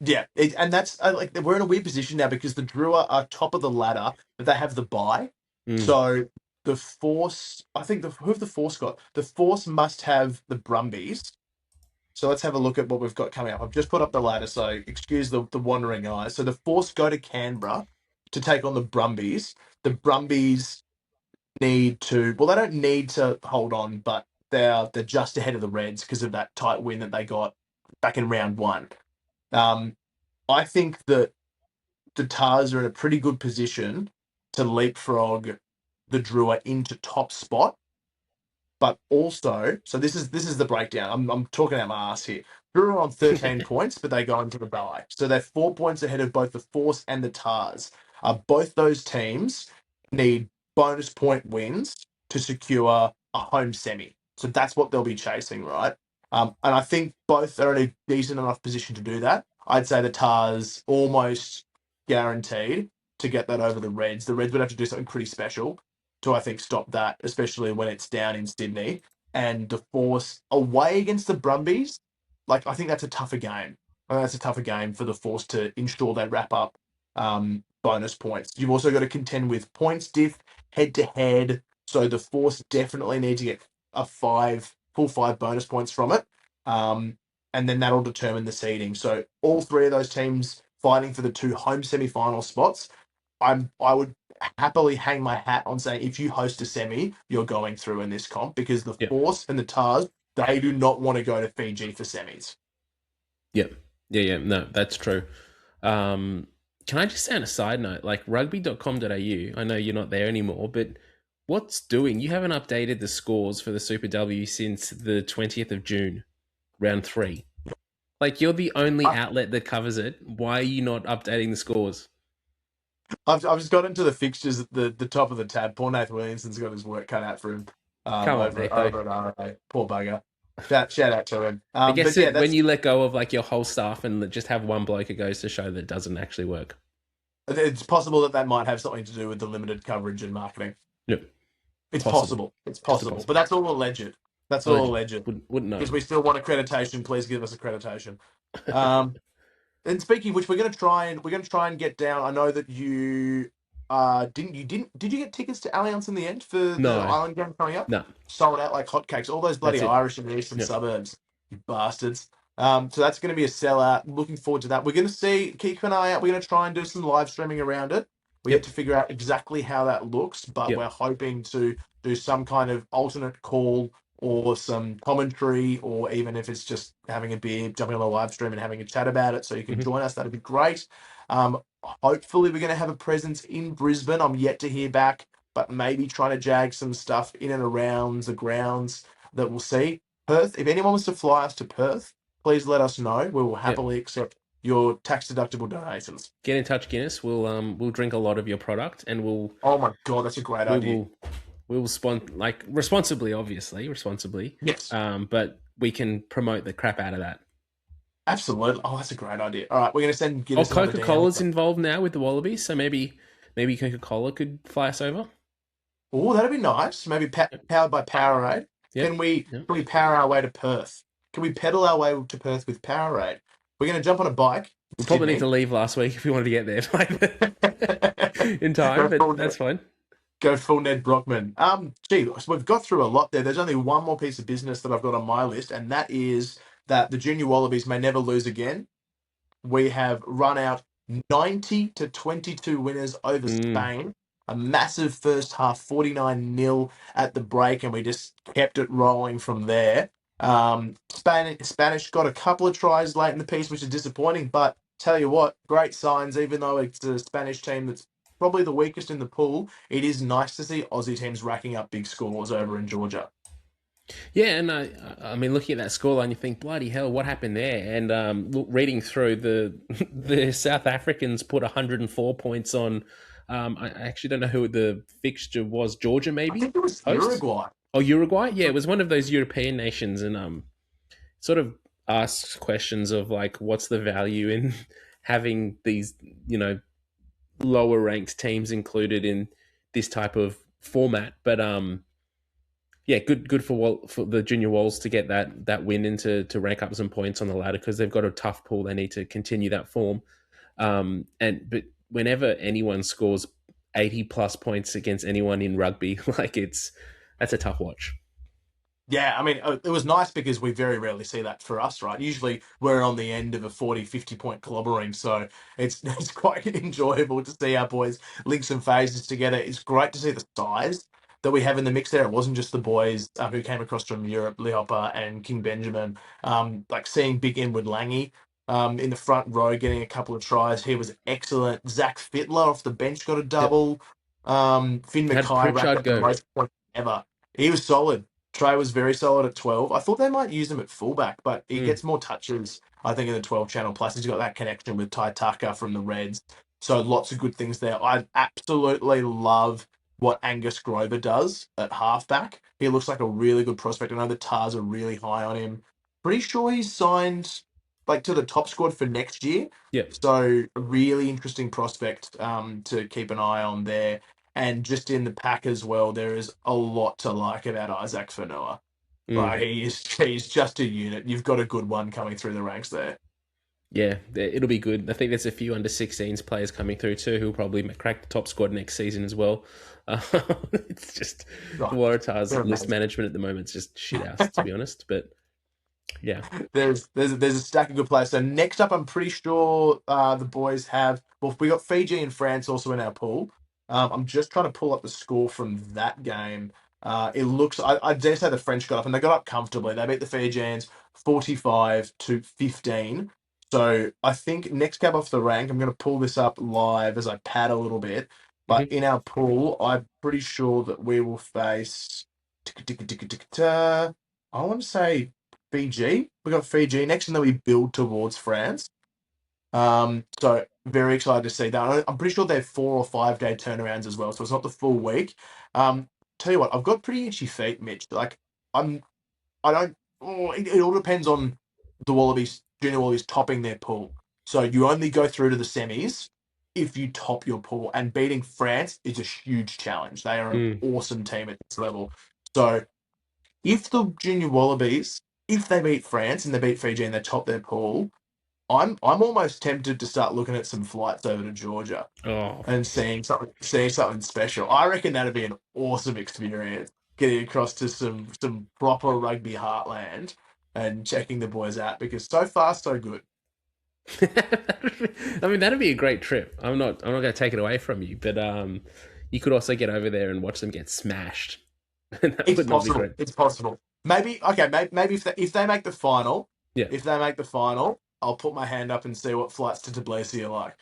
Yeah, and that's like we're in a weird position now because the Drua are top of the ladder, but they have the bye. So the Force, I think who have the Force got? The Force must have the Brumbies. So let's have a look at what we've got coming up. I've just put up the ladder, so excuse the wandering eyes. So the Force go to Canberra to take on the Brumbies. The Brumbies they don't need to hold on, but they're just ahead of the Reds because of that tight win that they got back in round one. I think that the Tahs are in a pretty good position to leapfrog the Drua into top spot, but also, so this is the breakdown. I'm talking out my ass here. Drua are on 13 points, but they go into the bye, so they're 4 points ahead of both the Force and the Tahs. Both those teams need bonus point wins to secure a home semi. So that's what they'll be chasing, right? And I think both are in a decent enough position to do that. I'd say the Tahs almost guaranteed to get that over the Reds. The Reds would have to do something pretty special to, I think, stop that, especially when it's down in Sydney. And the Force away against the Brumbies, like I think that's a tougher game. I think that's a tougher game for the Force to ensure they wrap up bonus points. You've also got to contend with points diff, head-to-head. So the Force definitely need to get a full five bonus points from it. And then that'll determine the seeding. So all three of those teams fighting for the 2 home semi-final spots. I would happily hang my hat on saying if you host a semi, you're going through in this comp, because the Force and the Tahs, they do not want to go to Fiji for semis. Yeah. No, that's true. Can I just say on a side note, like rugby.com.au, I know you're not there anymore, but what's doing? You haven't updated the scores for the Super W since the 20th of June, round 3. Like, you're the only outlet that covers it. Why are you not updating the scores? I've just got into the fixtures at the top of the tab. Poor Nathan Williamson's got his work cut out for him over at RA. Poor bugger. Shout out to him. I guess when you let go of like your whole staff and just have one bloke, it goes to show that it doesn't actually work. It's possible that might have something to do with the limited coverage and marketing. Yep. It's possible. It's possible. But that's all alleged. All alleged. Wouldn't know. Because we still want accreditation. Please give us accreditation. And speaking of which, we're going to try and get down. I know that you did you get tickets to Allianz in the end for the Island game coming up? No. Sold out like hotcakes. All those bloody Irish in the eastern suburbs, you bastards. So that's going to be a sellout. Looking forward to that. We're going to keep an eye out. We're going to try and do some live streaming around it. We have to figure out exactly how that looks, but we're hoping to do some kind of alternate call or some commentary, or even if it's just having a beer, jumping on a live stream and having a chat about it so you can join us. That'd be great. Hopefully we're going to have a presence in Brisbane. I'm yet to hear back, but maybe trying to jag some stuff in and around the grounds that we'll see. Perth, if anyone wants to fly us to Perth, please let us know. We will happily accept your tax-deductible donations. Get in touch, Guinness. We'll drink a lot of your product, and we'll... Oh my God, that's a great idea. We will responsibly, obviously. Yes. But we can promote the crap out of that. Absolutely. Oh, that's a great idea. All right, we're going to send Guinness. Coca-Cola's involved now with the Wallabies, so maybe Coca-Cola could fly us over. Oh, that'd be nice. Maybe powered by Powerade. Yep. Can we power our way to Perth? Can we pedal our way to Perth with Powerade? We're going to jump on a bike. We probably need to leave last week if we wanted to get there in time, but that's fine. Go full Ned Brockman. Gee, we've got through a lot there. There's only one more piece of business that I've got on my list, and that is that the Junior Wallabies may never lose again. We have run out 90-22 winners over Spain. A massive first half, 49-0 at the break, and we just kept it rolling from there. Spanish got a couple of tries late in the piece, which is disappointing, but tell you what, great signs, even though it's a Spanish team that's probably the weakest in the pool. It is nice to see Aussie teams racking up big scores over in Georgia. Yeah, and I mean, looking at that scoreline, you think, bloody hell, what happened there? And reading through, the South Africans put 104 points on. I actually don't know who the fixture was. Georgia, maybe? I think it was Uruguay. Oh, Uruguay? Yeah, it was one of those European nations, and sort of asks questions of, like, what's the value in having these, lower ranked teams included in this type of format. But yeah, good for the Junior Walls to get that win and to rank up some points on the ladder, because they've got a tough pool. They need to continue that form. But whenever anyone scores 80 plus points against anyone in rugby, that's a tough watch. Yeah, I mean, it was nice because we very rarely see that for us, right? Usually we're on the end of a 40, 50-point clobbering, so it's quite enjoyable to see our boys link some phases together. It's great to see the size that we have in the mix there. It wasn't just the boys who came across from Europe, Lee Hopper and King Benjamin. Like seeing big Inward Lange in the front row getting a couple of tries. He was excellent. Zach Fittler off the bench got a double. Finn Mackay racked up the most points ever. He was solid. Trey was very solid at 12. I thought they might use him at fullback, but he gets more touches, I think, in the 12 channel. Plus, he's got that connection with Ty Tucker from the Reds. So lots of good things there. I absolutely love what Angus Grover does at halfback. He looks like a really good prospect. I know the Tahs are really high on him. Pretty sure he's signed to the top squad for next year. Yep. So a really interesting prospect to keep an eye on there. And just in the pack as well, there is a lot to like about Isaac Fanua. Like he's just a unit. You've got a good one coming through the ranks there. Yeah, it'll be good. I think there's a few under 16s players coming through too who'll probably crack the top squad next season as well. It's just the Waratahs list management at the moment is just shit house, to be honest. But yeah, there's a stack of good players. So next up, I'm pretty sure the boys have. Well, we got Fiji and France also in our pool. I'm just trying to pull up the score from that game. It looks, I dare say the French got up, and they got up comfortably. They beat the Fijians 45-15. So I think next cab off the rank, I'm going to pull this up live as I pad a little bit. But in our pool, I'm pretty sure that we will face, I want to say Fiji. We got Fiji next, and then we build towards France. So very excited to see that. I'm pretty sure they're 4 or 5 day turnarounds as well, so it's not the full week. Tell you what, I've got pretty itchy feet, Mitch. It all depends on the Wallabies, Junior Wallabies topping their pool. So you only go through to the semis if you top your pool, and beating France is a huge challenge. They are an awesome team at this level. So if the Junior Wallabies, if they beat France and they beat Fiji and they top their pool, I'm almost tempted to start looking at some flights over to Georgia and seeing something special. I reckon that'd be an awesome experience, getting across to some proper rugby heartland and checking the boys out, because so far so good. I mean, that'd be a great trip. I'm not going to take it away from you, but you could also get over there and watch them get smashed. It's possible. It's possible. Maybe if they make the final, if they make the final, I'll put my hand up and see what flights to Tbilisi are like.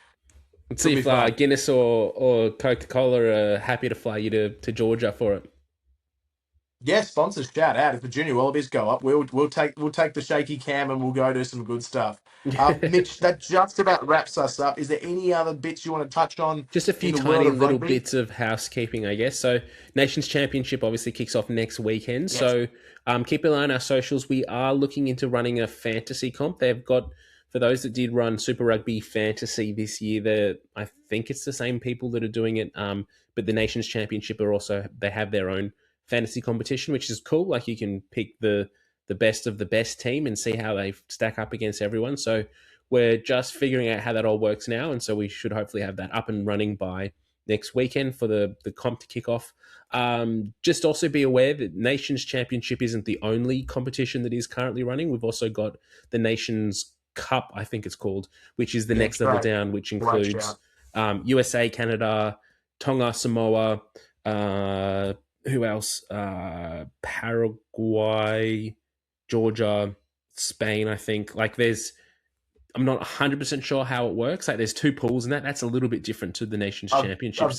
Let's see if Guinness or Coca-Cola are happy to fly you to Georgia for it. Yeah, sponsors shout out. If the Junior Wallabies go up, we'll take the shaky cam and we'll go do some good stuff. Mitch, that just about wraps us up. Is there any other bits you want to touch on? Just a few tiny little bits of housekeeping, I guess. So Nations Championship obviously kicks off next weekend. Yes. So keep an eye on our socials. We are looking into running a fantasy comp. They've got for those that did run Super Rugby Fantasy this year, I think it's the same people that are doing it. But the Nations Championship they have their own fantasy competition, which is cool. Like you can pick the best of the best team and see how they stack up against everyone. So we're just figuring out how that all works now. And so we should hopefully have that up and running by next weekend for the comp to kick off. Just also be aware that Nations Championship isn't the only competition that is currently running. We've also got the Nations Cup, I think it's called, which is the next level down, which includes USA, Canada, Tonga, Samoa, who else? Paraguay, Georgia, Spain, I think. Like I'm not 100% sure how it works. Like there's 2 pools and that's a little bit different to the Nations Championship.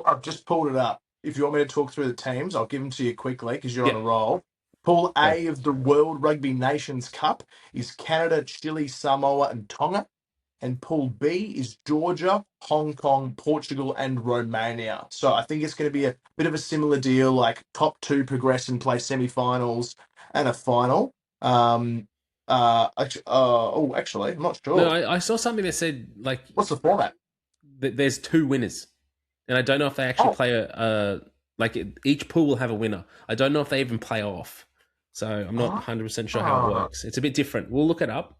I've just pulled it up. If you want me to talk through the teams, I'll give them to you quickly because you're on a roll. Pool A of the World Rugby Nations Cup is Canada, Chile, Samoa, and Tonga. And Pool B is Georgia, Hong Kong, Portugal, and Romania. So I think it's going to be a bit of a similar deal, like top 2 progress and play semi-finals and a final. Actually, I'm not sure. No, I saw something that said, like... What's the format? There's 2 winners. And I don't know if they actually play each pool will have a winner. I don't know if they even play off. So I'm not 100% sure how it works. It's a bit different. We'll look it up.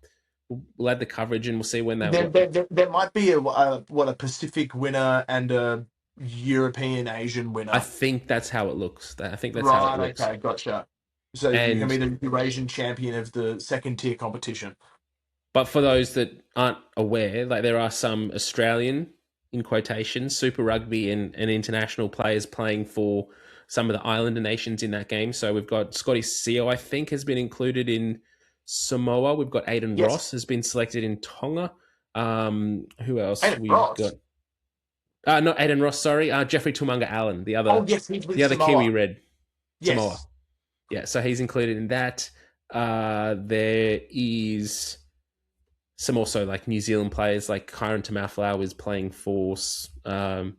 We'll add the coverage and we'll see when there might be a Pacific winner and a European Asian winner. I think that's how it looks. I think that's how it looks. Okay, gotcha. So you can be the Eurasian champion of the second tier competition. But for those that aren't aware, like there are some Australian, in quotations, Super Rugby and international players playing for some of the Islander nations in that game. So we've got Scotty Seo, I think, has been included in Samoa. We've got Aiden Ross has been selected in Tonga. Who else? Not Aiden Ross, sorry. Jeffrey Tumunga Allen, the other Kiwi Red. Yes. Samoa. Yeah, so he's included in that. There is some also like New Zealand players, like Kyron Tamaflau is playing for Tonga,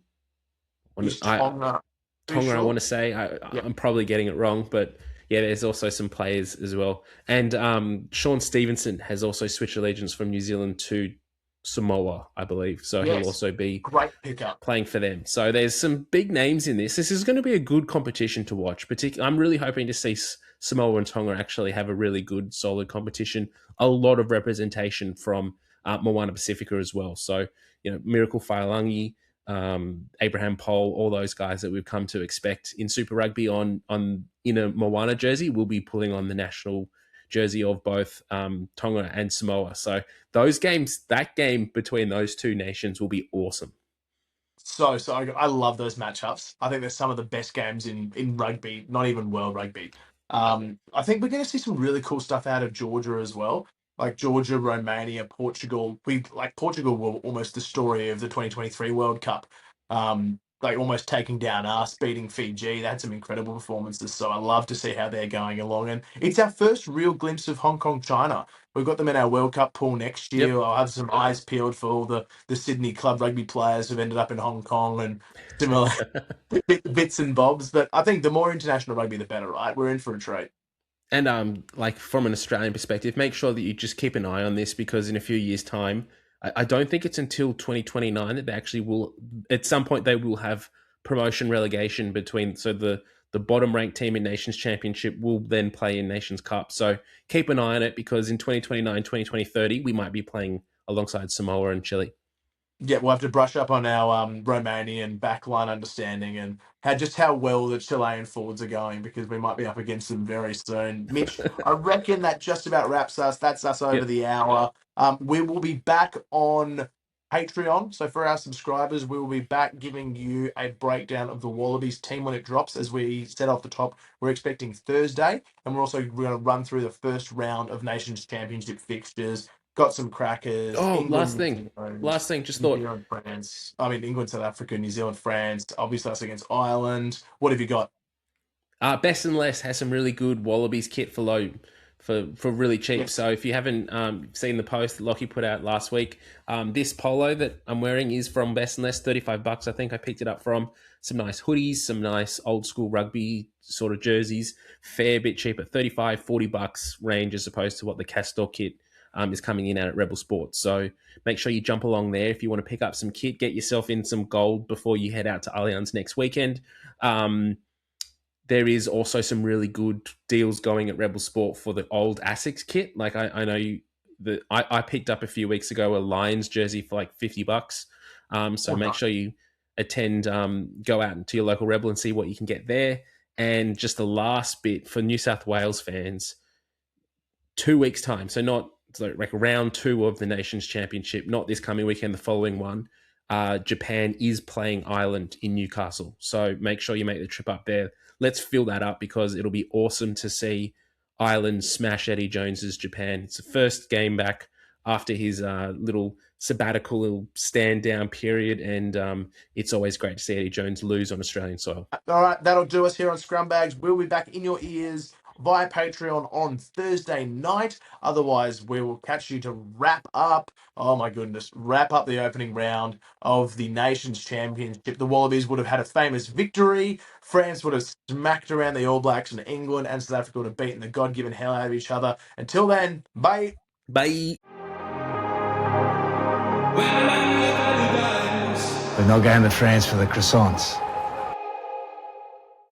I want to say. I'm probably getting it wrong, but yeah, there's also some players as well. And Sean Stevenson has also switched allegiance from New Zealand to Samoa, I believe. So he'll also be great pickup playing for them. So there's some big names in this. This is going to be a good competition to watch. I'm really hoping to see Samoa and Tonga actually have a really good, solid competition. A lot of representation from Moana Pacifica as well. So, Miracle Failangi, Abraham Pole, all those guys that we've come to expect in Super Rugby in a Moana jersey will be pulling on the national jersey of both Tonga and Samoa. So that game between those 2 nations will be awesome. So I love those matchups. I think they're some of the best games in rugby, not even world rugby. I think we're going to see some really cool stuff out of Georgia as well. Like Georgia, Romania, Portugal. Portugal were almost the story of the 2023 World Cup. Almost taking down us, beating Fiji. They had some incredible performances. So I love to see how they're going along. And it's our first real glimpse of Hong Kong, China. We've got them in our World Cup pool next year. Yep. I'll have some eyes peeled for all the Sydney club rugby players who've ended up in Hong Kong and similar bits and bobs. But I think the more international rugby, the better, right? We're in for a treat. And from an Australian perspective, make sure that you just keep an eye on this, because in a few years' time, I don't think it's until 2029 that they actually will, at some point, they will have promotion relegation between, so the bottom ranked team in Nations Championship will then play in Nations Cup. So keep an eye on it, because in 2029, 2030, we might be playing alongside Samoa and Chile. Yeah, we'll have to brush up on our Romanian backline understanding and how well the Chilean forwards are going, because we might be up against them very soon. Mitch, I reckon that just about wraps us. That's us over the hour. We will be back on Patreon. So for our subscribers, we will be back giving you a breakdown of the Wallabies team when it drops. As we said off the top, we're expecting Thursday, and we're going to run through the first round of Nations Championship fixtures. Got some crackers. Oh, England, last thing, just thought. France. England, South Africa, New Zealand, France. Obviously, us against Ireland. What have you got? Best and Less has some really good Wallabies kit for really cheap. Yes. So if you haven't seen the post that Lachie put out last week, this polo that I'm wearing is from Best and Less, $35. I think I picked it up from some nice hoodies, some nice old school rugby sort of jerseys, fair bit cheaper, $35, $40 range, as opposed to what the Castor kit is coming in out at Rebel Sports. So make sure you jump along there if you want to pick up some kit, get yourself in some gold before you head out to Allianz next weekend. There is also some really good deals going at Rebel Sport for the old ASICS kit. Like I know that I picked up a few weeks ago a Lions jersey for like $50. So make sure you attend, go out into your local Rebel and see what you can get there. And just the last bit for New South Wales fans, 2 weeks time. So not like round 2 of the Nations Championship, not this coming weekend, the following one. Japan is playing Ireland in Newcastle. So make sure you make the trip up there. Let's fill that up because it'll be awesome to see Ireland smash Eddie Jones's Japan. It's the first game back after his little sabbatical, little stand down period. And it's always great to see Eddie Jones lose on Australian soil. All right, that'll do us here on Scrumbags. We'll be back in your ears via Patreon on Thursday night. Otherwise, we will catch you to wrap up the opening round of the Nations Championship. The Wallabies would have had a famous victory. France would have smacked around the All Blacks, and England and South Africa would have beaten the God-given hell out of each other. Until then, bye. Bye. We're not going to France for the croissants.